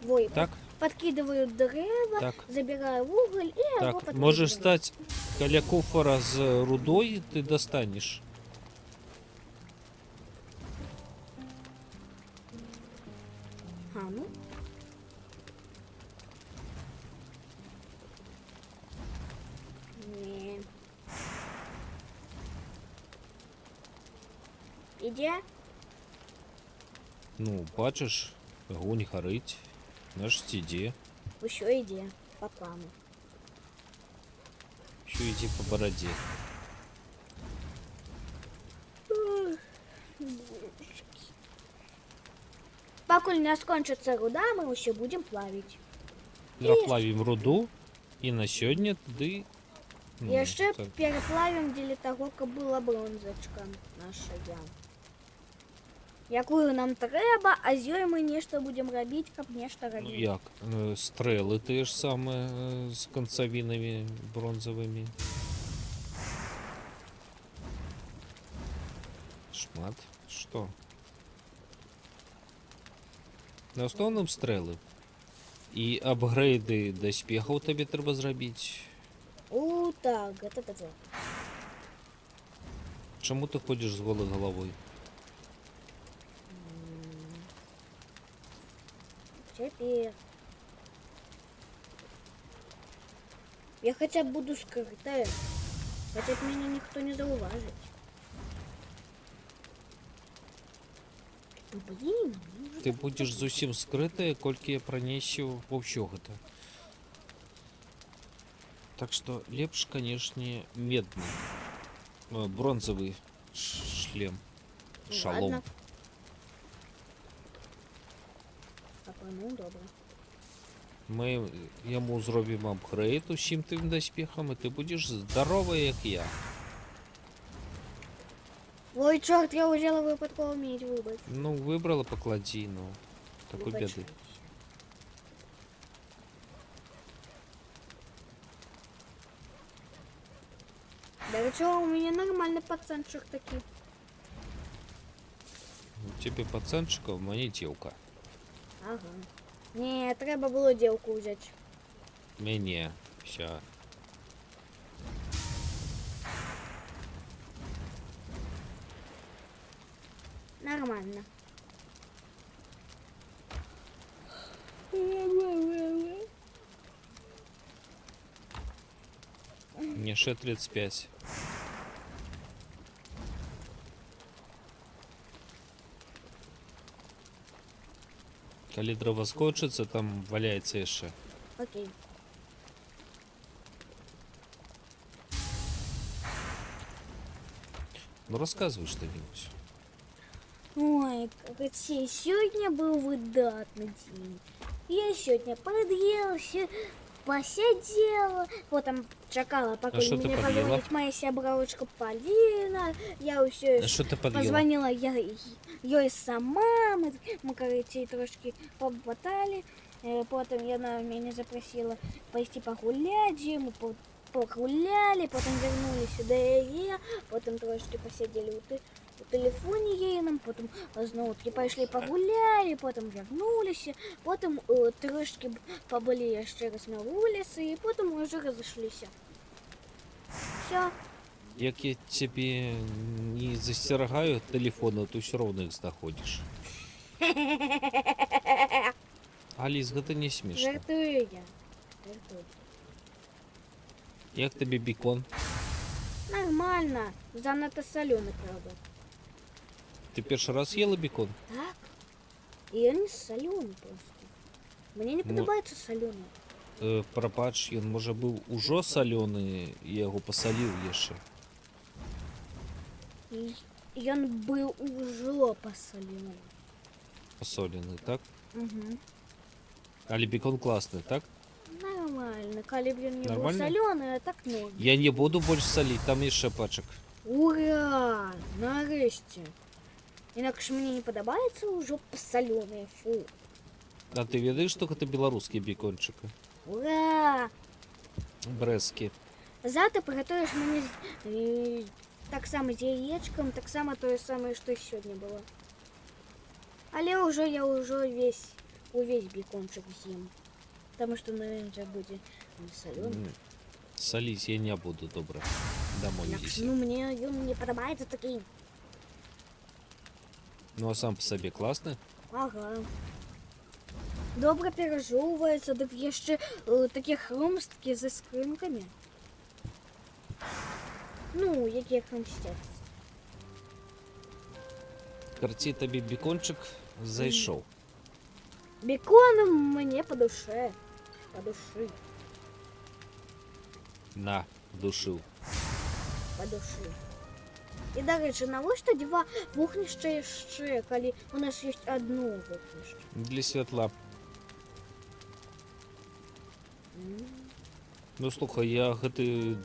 Ой, Так, подкидываю древо, так, забираю уголь и его так. подкидываю. Можешь стать каля куфара с рудой, ты достанешь. А, ну. Не. Иди. Ну, бачиш, огонь горить. Наш стіді. Еще иди. По плану. Що йти по бороді. Покуль не скончится руда, мы еще будем плавить. Наплавим руду. І на сьогодні туди. И еще так. переплавим для того, как была бронзочка наша. Якую нам треба, а з ёй мы нешта будем робить, каб нешта Ну робить. як? Стрели те ж саме з концовинами бронзовими. Шмат. Що? На основному стрели. І апгрейди доспехів тобі треба зробити. У, так, это. Чому ти ходиш з голою головою? Теперь. Я хотя бы буду скрытая. Хотя б меня никто не зауважит. Ну, блин, ну уже Ти так будеш зовсім скритою, кольки я пронесу вовсього-то. Так что лепш, конечно, медный. Бронзовый шлем. Ну, Шалом. ладно. Ну, добре. Ми йому зробимо апгрейд усім тим доспехам, і ти будеш здоровий, як я. Ой, чорт, я взяла випадково медь, вибач. Ну, вибрала, поклади, ну. Такой Вибачаюсь. беды. Да чого, у меня нормальный пацанчик такий. У тебе пацанчика, в мене дівка. Ага. Не, треба було дівку взяти. Мені. Ща. Нормально. Мне ще 35. Коли дрова скончиться, там валяється еще. Окей. Ну рассказывай что-нибудь. Ой, Алексей, сегодня был выдатный день. Я сегодня подъелся, посидела, потом чекала, пока А что ты меня подъела? позвонит моя сябровочка Полина. Я все А что ты подъела? позвонила ей сама, мы короче, трошки поболтали. Потом она меня запросила пойти погулять, мы погуляли, потом вернулись сюда, потом трошки посидели у телефоні єдиному, потім знову таки пішли погуляли, потім вернулися, потім трошки побули ще раз на вулиці, і потім вже розійшлися. Все. Як я тебе не застерегаю от телефона, ты все равно их знаходишь. Алис, гэта не смешно. Жартую я. Жартую. Як тобі бікон? Нормально. Занадто соленый, правда. Ти перший раз їла бікон? Так? И он не соленый просто. Мне не Ну, подобается соленый. Прабач, ён можа быў ужо салёны, я яго пасаліў яшчэ. И он был уже посоленый. Пасолены, так? Угу. Але бікон класны, так? Нормально. Коли бы он не был Нормально? соленый, а так норм. Я не буду больш саліць, там яшчэ пачак. Ура! Нарешті. Інакше мені не подобається уже посоленые. Фу. А ты ведаеш, што гэта беларускі бікончык? Ура! Брэскі. Завтра приготуєш мені так само з яєчком, так само то саме, що і сьогодні було. Але я уже увесь бекончик з'їм. Тому що, наверное, буде не соленый. Саліць я не буду, добра. Дамовіліся. Ну, мені він не подобається такий. Ну а сам по сабе класны? Ага. Добре пережовується, так є ще такі хрумстки зі скринками. Ну, які хрумстять. Карці тобі бікончик зайшов. Бекон мені по душе. По душі. На, душив. По душі. І, до речі, навіщо два вогнища ще, коли у нас є одно вогнище? Для святла. Ну слухай, я гэты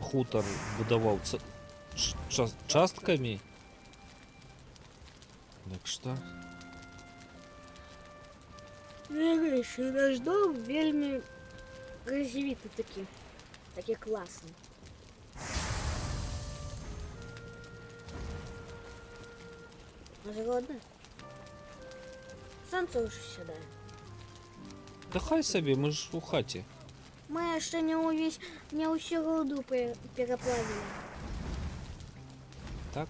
хутар будаваў часткамі. Так што? Нарешті, наш дом вельми розвитий такий. Такий класний. Згодна? Сонце уже сідає. Да хай собі, ми ж у хаті. Ми ще не усю руду переплавили. Так?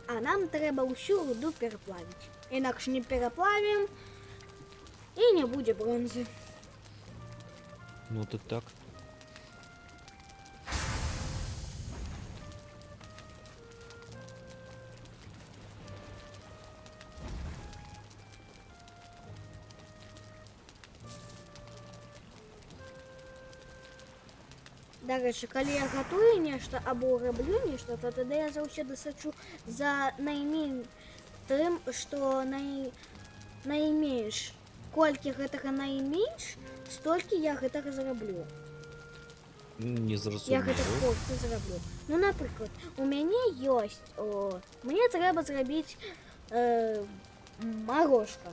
А нам треба усю руду переплавити. Інакше не переплавимо і не буде бронзи. Ну так так. До речі, коли я готую нечто або роблю нечто, то тоді я завжди сачу за тим, що найменш. Кольки гэтага найменш, столькі я гэтага зараблю. Не Я зразумею. гэта колькі зараблю. Ну, наприклад, у мяне ёсць... Мне трэба зрабіць морожка.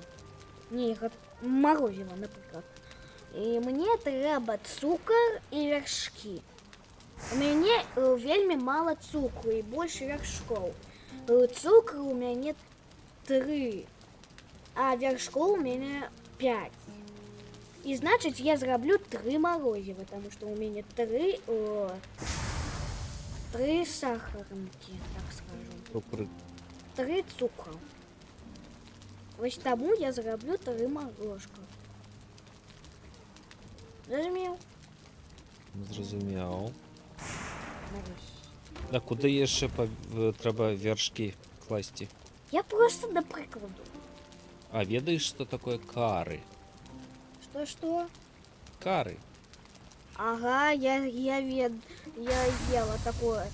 Не, морозіва, наприклад. І мне трэба цукар і вяршкі. У мяне вельмі мала цукру і больш вяршкоў. Цукру у мяне 3, а вяршкоў у мяне 5. І значыць, я зраблю 3 морозіва, тому што у мяне 3 сахарники, так скажем. 3 цукру. Вось таму я зраблю 3 морожка. Зразумеў? Зразумеў. Нарешті. А куди яшчэ трэба вяршкі класці? Я просто до прикладу. А ведаеш, што такое кары? Что? Кары. Ага, я ела такое.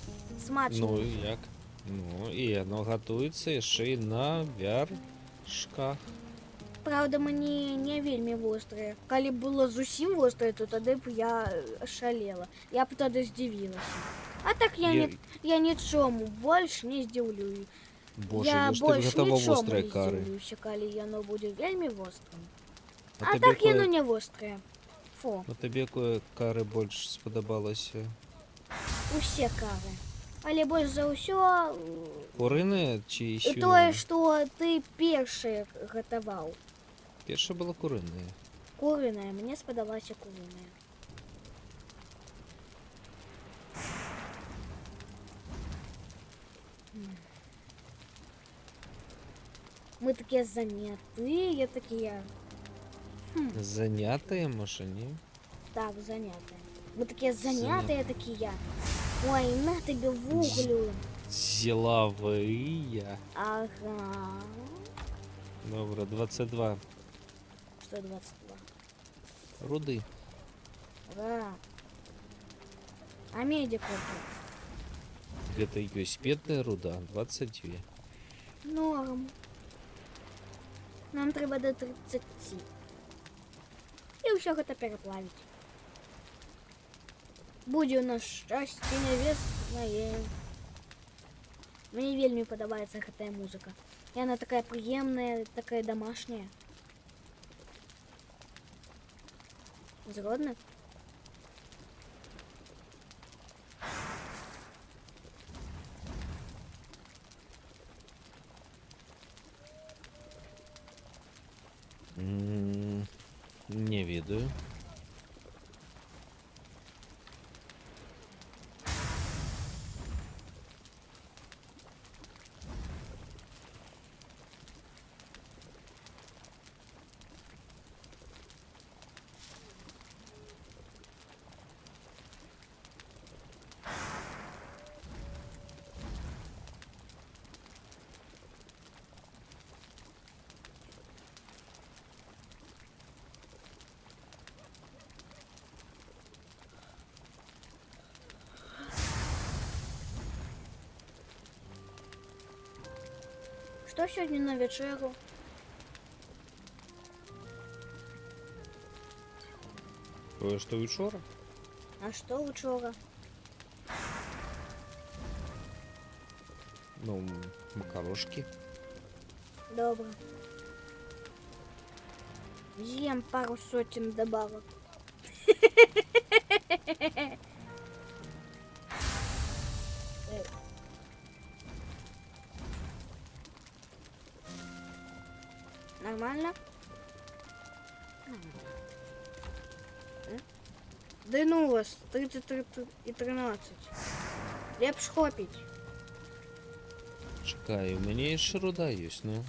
Смачно. Ну і як? Ну і яно гатуецца яшчэ і на вяршках. Правда, мне не вельмі вострае. Калі было зусім вострае, то тады б я шалела. Я б тады здзівілася. А так я нічому больш не здзіўлю. Боже, Я я ж ты больш гатова нічому вострыя не кары. здзіўлюся, калі яно будзе вельмі вострым. А А табе так яно кое- не вострае. Фу, А табе кое кары больш спадабалася? усе кары. Але больш за ўсё Курыная ці і свіная? тое, што ты першы гатаваў. Перша была курыная. Курыная, мне спадалася курыная. Мы такія занятыя, такія. Занятая машине. Так, занятыя. Мы такія занятыя такія. Ой, на табе вуглю. Деловые. Ага. Добре, 22. Что 22? Руды. Ага. А меди колькі? Гэта ёсць медная руда, 22. Норм. Нам трэба до 30. І ўсё гэта пераплавіць. Будзе у нас шчасце нябеснае. Мне вельмі падабаецца гэтая музыка. Яна такая прыемная, такая домашняя. Згодна? Не ведаю. Што сёння на вячэру? Тое, што учора? А што учора? Ну, макарошки. Добра. З'ем пару сотен добавок. Нормально? Да ну вас, 33 и 13. Лепш хопить. Чекай, у мяне яшчэ руда ёсць, ну.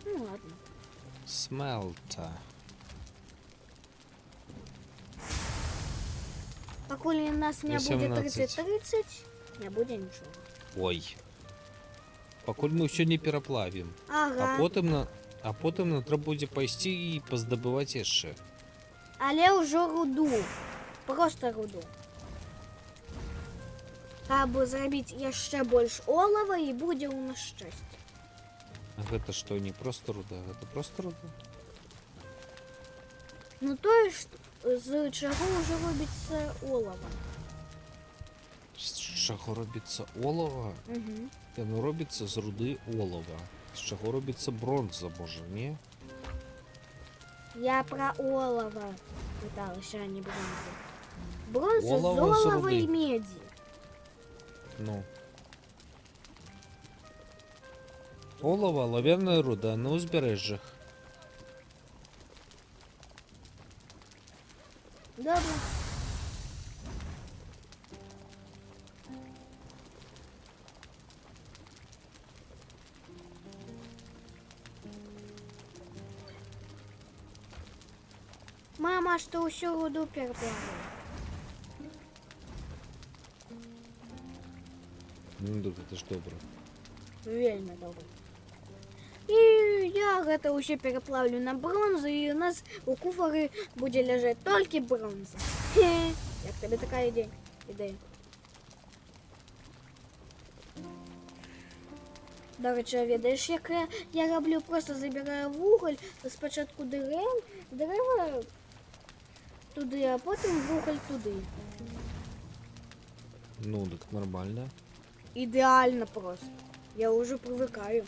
Ну ладно. Смелта. Пакуль у нас не будет 18. 30, не будет ничего. Ой. Пакуль мы ўсё не пераплавім. Ага. А потым нам трэба будзе пайсці і паздабываць яшчэ. Але ўжо руду. Просто руду. Каб зрабіць яшчэ больш олава і будзе ў нас шчасце. А гэта што, не проста руда, гэта проста руда? Ну тое, з чаго ўжо робіцца олава. З чаго робіцца олава? Угу. Яно робіцца з руды олава. З чаго робіцца бронза, можа, не? Я пра олава пыталася, а не бронзу. Бронза з Олава з олава руды. і медзі. Ну. Олава, лавяная руда на ўзбярэжжах. Добра. Мама, што ўсю руду пераплавила. Ну, так гэта ж добра. Вельмі добра. І я гэта ўсё пераплавлю на бронзу, і у нас у куфары будзе ляжаць толькі бронза. Як табе такая ідэя? До речі, ведаеш, як я роблю, просто забираю вуголь, спочатку дерева туди, а потім вуголь туди. Ну, так нормально. Ідеально просто. Я вже привикаю.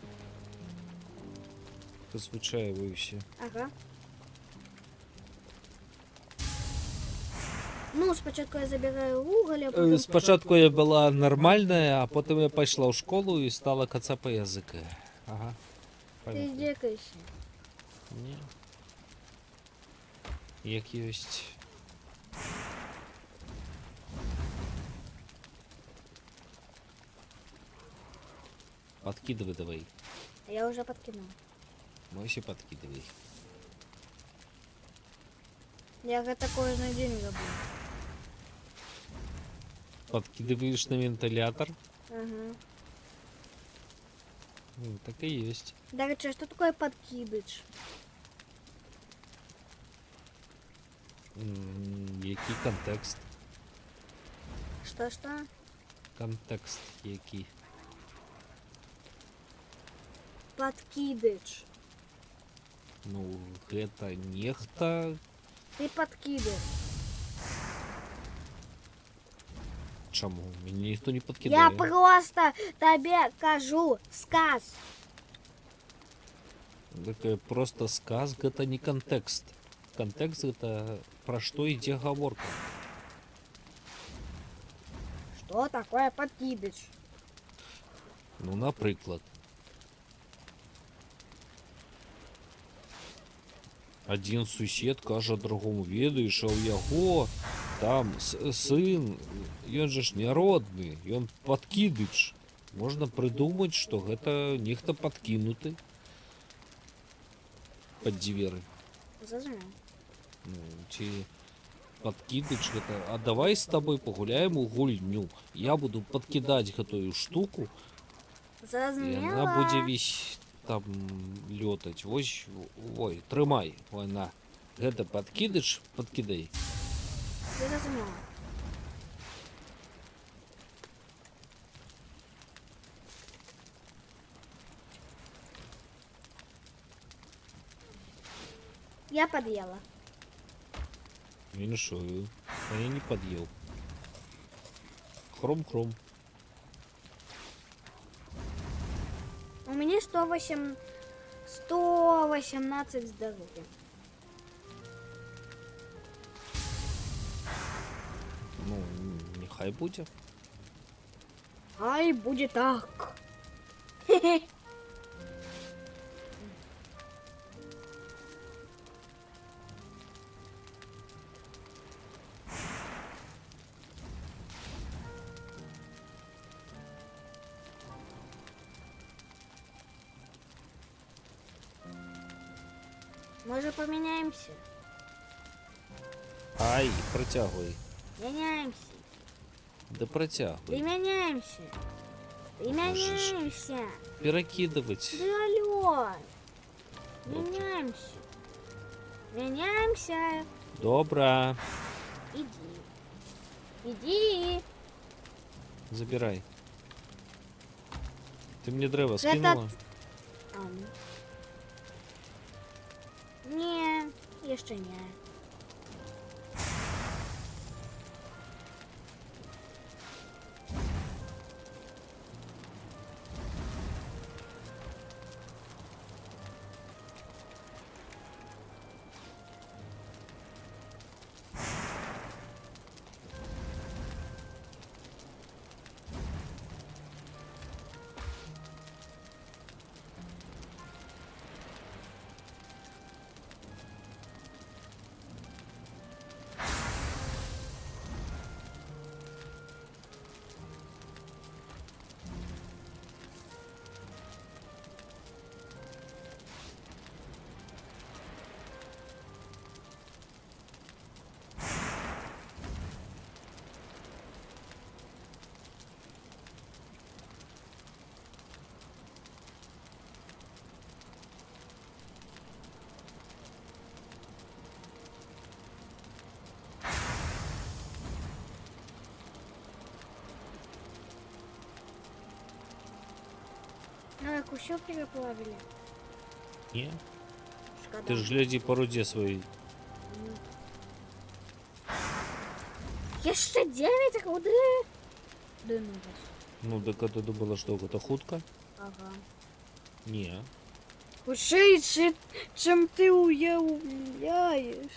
Зазвичай ви всі. Ага. Ну, спочатку я забираю уголь, а потім... Спочатку я була нормальна, а потім я пішла в школу і стала кацапа язика. Ага. Ти Пам'ятаю. дякаєшся. Ні. Як єсть. Подкидывай давай. Я вже подкинув. Мойся подкидывай. Я гэта кожен день роблю. Подкидываешь на вентилятор? Ага. Так и есть. До речі, що таке подкидыч? Який контекст? Що? Контекст який? Подкидыч. Ну, гэта нехта. Ти подкидыш. Чому? Мені ніхто не Я подкидає. просто тебе кажу сказ. Так просто сказка это не контекст. Контекст это про что ідзе гаворка. Что такое подкидыч? Ну, наприклад. Один сусед каже другому, ведаеш, а ў яго там сын, ён же ж няродны, ён подкидыч. Можна прыдумаць, што гэта нехта подкінуты пад дзверы. Зрозумів. Ну, ці подкидыч гэта, а давай з табой пагуляем у гульню. Я буду подкидаць гэтую штуку, і Зрозуміла. яна будзе весь там лётаць. Вось, ой, трымай, ой, на. Гэта подкидыч, подкидай. Зрозуміла. Я подъела. Віншую. А я не подъел. Хром-хром. У меня 118 здоровья. Ну, нехай будзе. Ай, будет так. Может, поменяемся? Ай, протягивай. Меняемся. Да протягивай. Применяемся. Применяемся. Перекидывать. Да алло. Добре. Меняемся. Меняемся. Добра. Иди. Иди. Забирай. Ты мне древо Это- скинула? Не, jeszcze nie. Ну, як усё переплавили. Не. Шкода. Ты ж гляди по руде своей. Jeszcze 9 руди. Динувась. Ну, так это думала, что это хутка? Ага. Не. Швидше, чим ти уявляєш.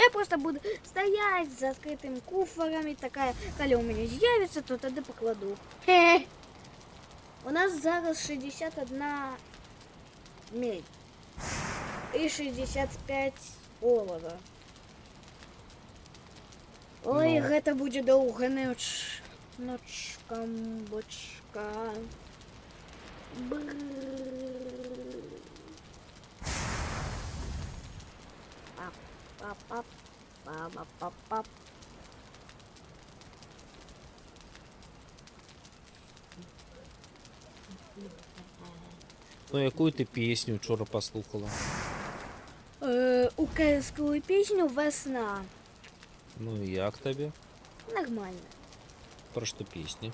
я просто буду стоять с закрытым куфором и такая, коли у меня з'явится, то тогда покладу. Хе. У нас зараз 61 медь и 65 олова. Ой, Ну. гэта будзе доўга ночка, бочка. Пап, пап, пап, пап. Ну, якую ти пісню вчора послухала? Украинскую песню «Весна». Ну, і як тобі? Нормально. Про що пісня?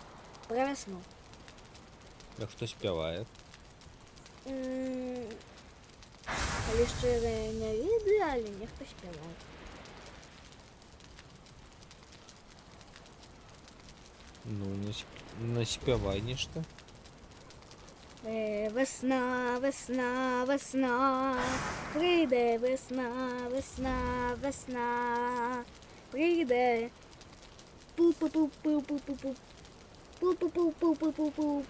Про весну. Як хто співає? Але щиро не відео, але ніхто співає. Ну, не співай ніщо. Весна, весна, весна, прийде весна, весна, весна, прийде. Пу-пу-пу-пу-пу-пу-пу. Пу-пу-пу-пу-пу-пу-пу.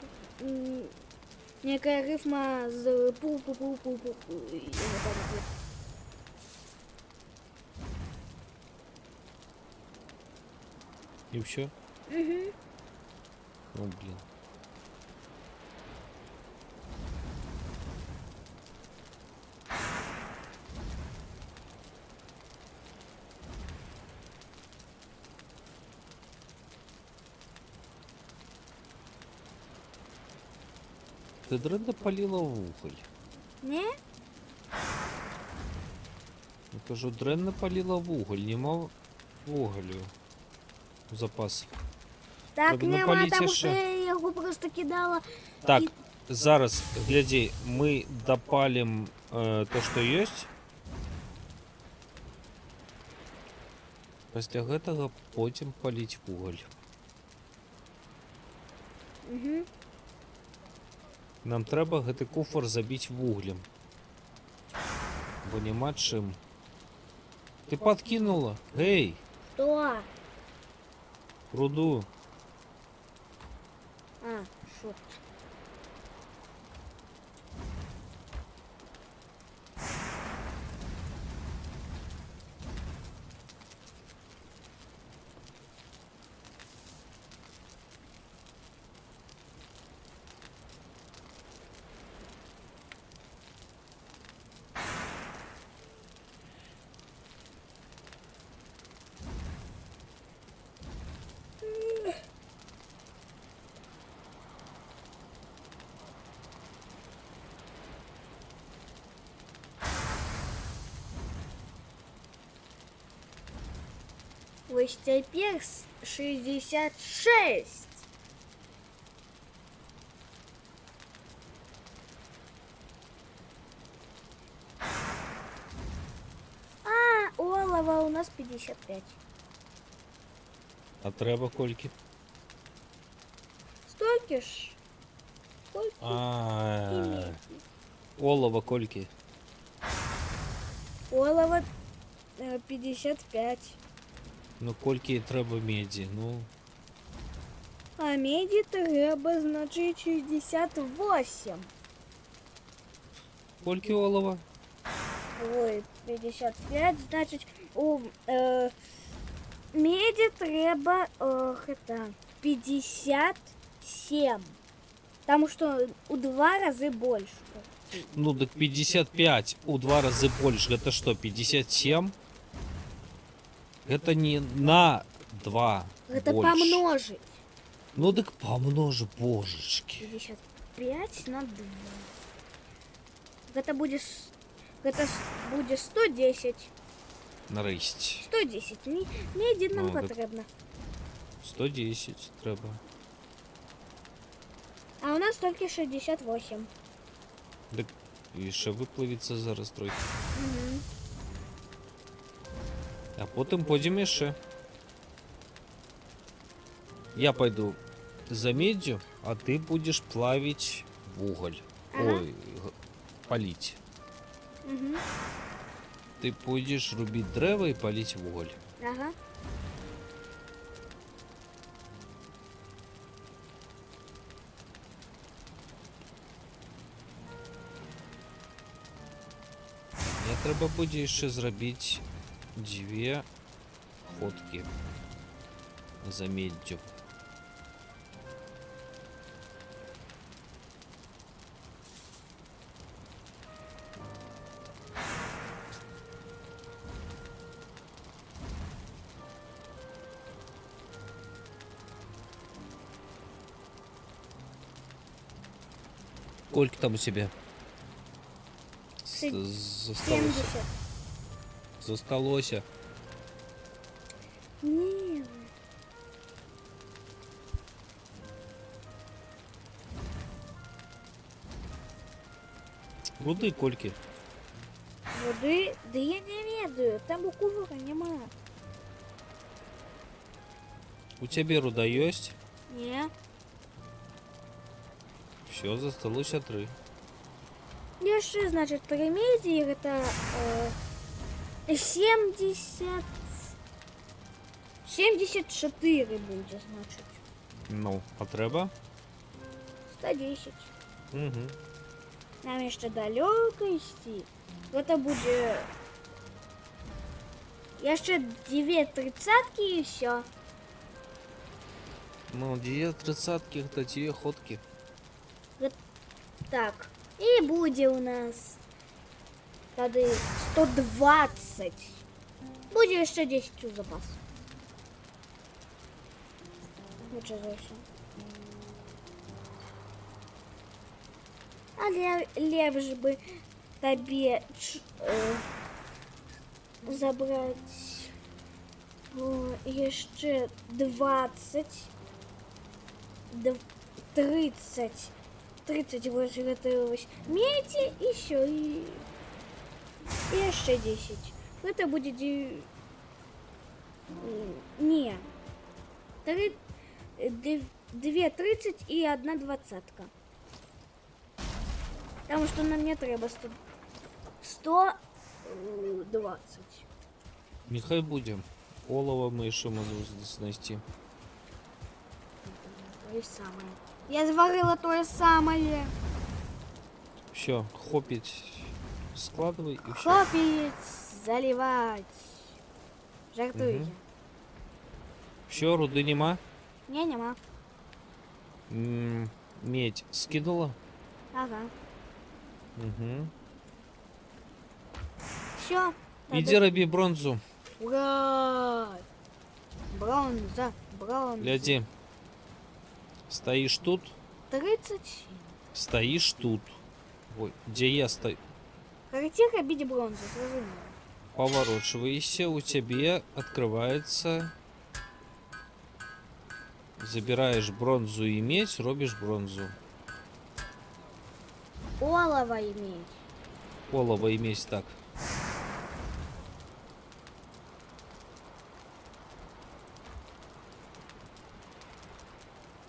Некая рифма з пу-пу-пу-пу-пу. Я не пам'ятаю. І все? Угу. Ну, блін. Ти дренно палила вуголь. Не? Я кажу, дренно палила вуголь, нема вуголю в запасах. Так Треба нема, напалити там ще. що я його просто кидала. Так, І- зараз, гляди, ми допалим то, що є. Після гэтага потім паліць вуголь. Угу. Нам треба гэты куфар забіць вуглем. Бо няма чым. Ты подкинула? Эй, Что? руду. А, шо? Ось тепер 66. А, олова у нас 55. А треба кольки? Столько ж. Столько А, имеет. олова кольки. Олова 55. Ну кольки треба меді. Ну, А меди треба, значить, 68. кольки олова? Ой, 55, значить, у меди треба это, 57. Потому что у 2 раза больше. Ну так 55 у 2 раза больше. Это что, 57? Это не на 2 Это больше. помножить. Ну так помножи, божечки. 55 на 2. Это будет, будет 110. Нарешті. 110. Меди нам Ну, так- потрібно. 110 треба. А у нас только 68. Так і ще випливеться зараз трохи. Угу. А потім пойдемо ще. Я пойду за медью, а ты будешь плавить в уголь. Ага. Ой, палить. Угу. Ты пойдешь рубить древо и палить вуголь. Ага. Мне треба буде ще зробити 2 ходки за меддю. Сколько там у тебя? Сед- Засталося. 70. Засталося. Не. Руди кольки. Води, да я не ведаю, там у кувора нема. У тебя руда есть? Не. Все, засталося 3. Яшчэ, значит, при меди это 70... 74 будет, значит. Ну, а треба? 110. Угу. Нам еще далеко идти. Это будет... Еще 2 тридцатки и все. Ну, 2 30-ки, это 2 ходки. Так. И будет у нас... Тады 120. Будет еще 10 у запас. Ничего еще. А лепш бы тебе забрать еще 20, 30, 30 выреготовилось меди и все, и еще 10. Это будет не 2 30 и 1 двадцатка. Потому что нам не треба 120. Нехай будем. Олово ми ще можемо знайти. То самое. Я зварила то самое. Все, хопить складывай и все. Хлопец заливать. Жартуете. Мгм. Все, руди нема. Не, нема. Медь скинула. Ага. Угу. Все. Иди роби бронзу. Ура! Бронза, бронза. Гляди. Стоишь тут. 30. Стоишь тут. Ой, где я стою? Хотите робить бронзу, зрозуміло. Поворачивайся, у тебя открывается. Забираешь бронзу и медь, робишь бронзу. Олово иметь. Олово и медь так.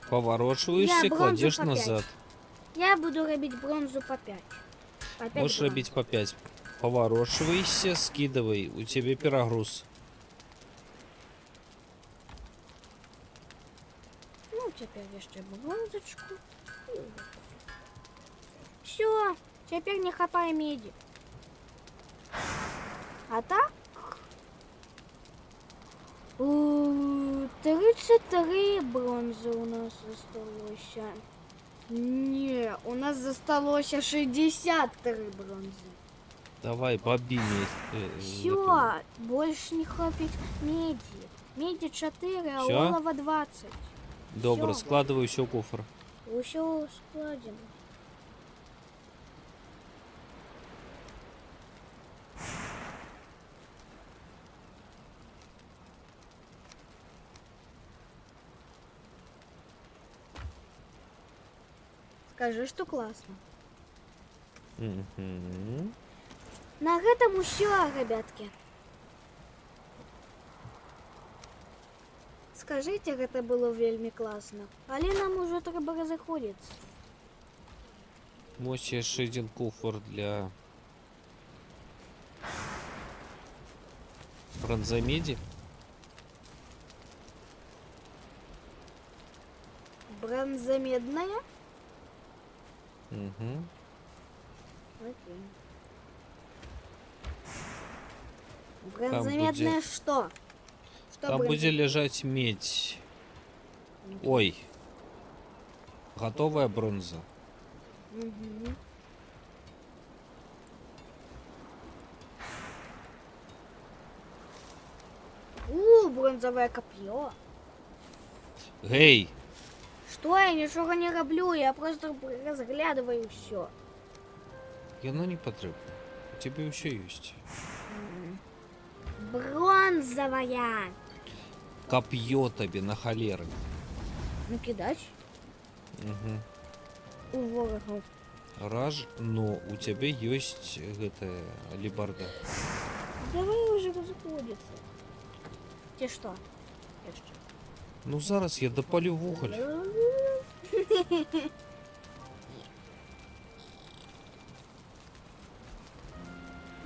Поворачиваешься, Я бронзу кладешь по 5. назад. Я буду робить бронзу по 5. По 5 Можешь робить по 5. Поворачивайся, скидывай. У тебя пирогруз. Ну, теперь еще бронзочку. Все, теперь не хапай меди. А так? 33 бронзы у нас осталось. Не, у нас засталось 63 бронзы. Давай, боби медь. Все, больше не хватит меди. Меди 4, а Всё? олова 20. Добро, всё. складывай все в кофр. Все складим. Скажи, что классно. Угу. На гэтым усё, ребятки. Скажите, гэта было вельмі класна. Але нам уже трэба разыходзіцца. Ось яшчэ один кофр для Бронзамеди? Бронзамедная? Угу. Окей. Бронзамедная что? Что Там будет бронзамедная? лежать медь. Ой. Готовая бронза. Мгм. Бронзовое копье. Гей! Что я ничего не роблю, я просто разглядываю все. Яно не потрібно. У тебе все есть. Бронзовая. Копье тебе на холеры. Ну кидать Угу. у ворогов. Раж, но у тебя есть это алебарда. Давай уже разходится. Те что? Те что? Ну зараз я допалю вуголь.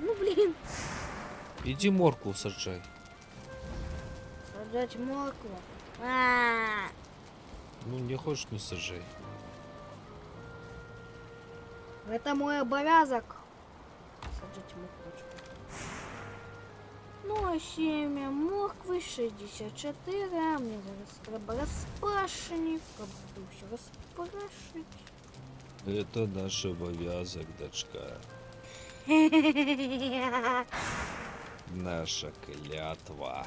Ну блин. Иди морку саджай. Сажать моркву. Ну не хочешь, не сажай. Это мой обовязок. Сажать морквочку. Ну а семя моркви 64. А мне зараз треба розпашені. Буду все розпашить. Это наш обовязок, дочка. Наша клятва.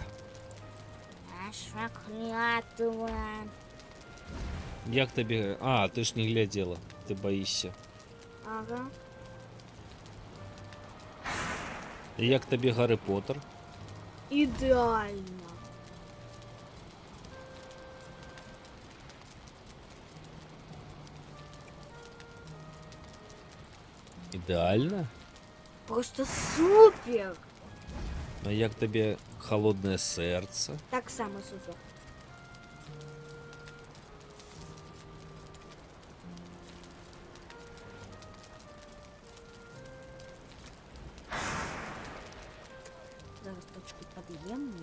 Наша клятва. Як тобі... А, ти ж не глядела. Ти боїшся. Ага. Як тобі Гаррі Поттер? Идеально. Ідеально? Просто супер. А як тобі холодне серце? Так само супер. Зараз точки подъем.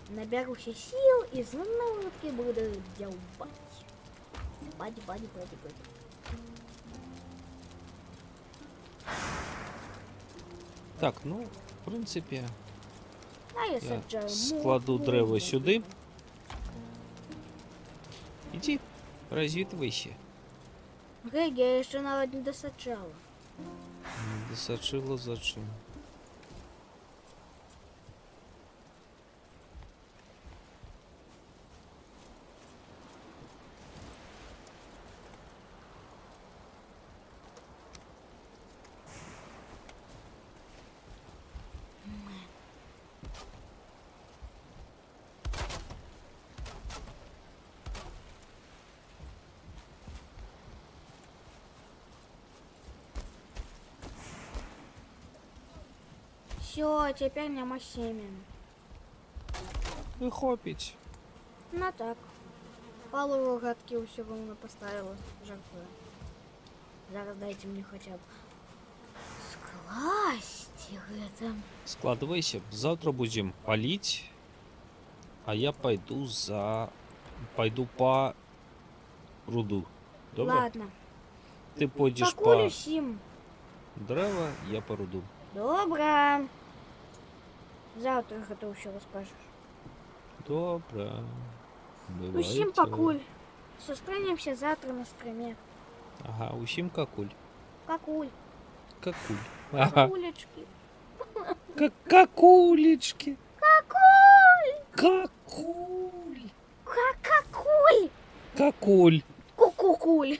Наберуся сил и снова буду делать. Бади. Так, ну, в принципі, А я я саджаю складу моркву. дерево сюди. Іди, розвітвайся. Грег, я еще навіть не досаджала. Не досачила зачем? Все, теперь нема семен. Не хопить. Ну так. Пару рогатки все равно поставила. Жартую. Зараз дайте мне хотя бы скласть это. Складывайся. Завтра будем палить. А я пойду по руду. Добре? Ладно. Ти пойдеш Покулю по сим. дерева, я по руду. Добре. Завтра это все расскажешь. Добре. Усім Бувайте. покуль. Зустрінемося завтра на стриме. Ага, усім какуль. Какуль. Какуль. Ага. Какулечки. Какулечки. Какуль. Какуль. Какуль. Какуль. Кукукуль.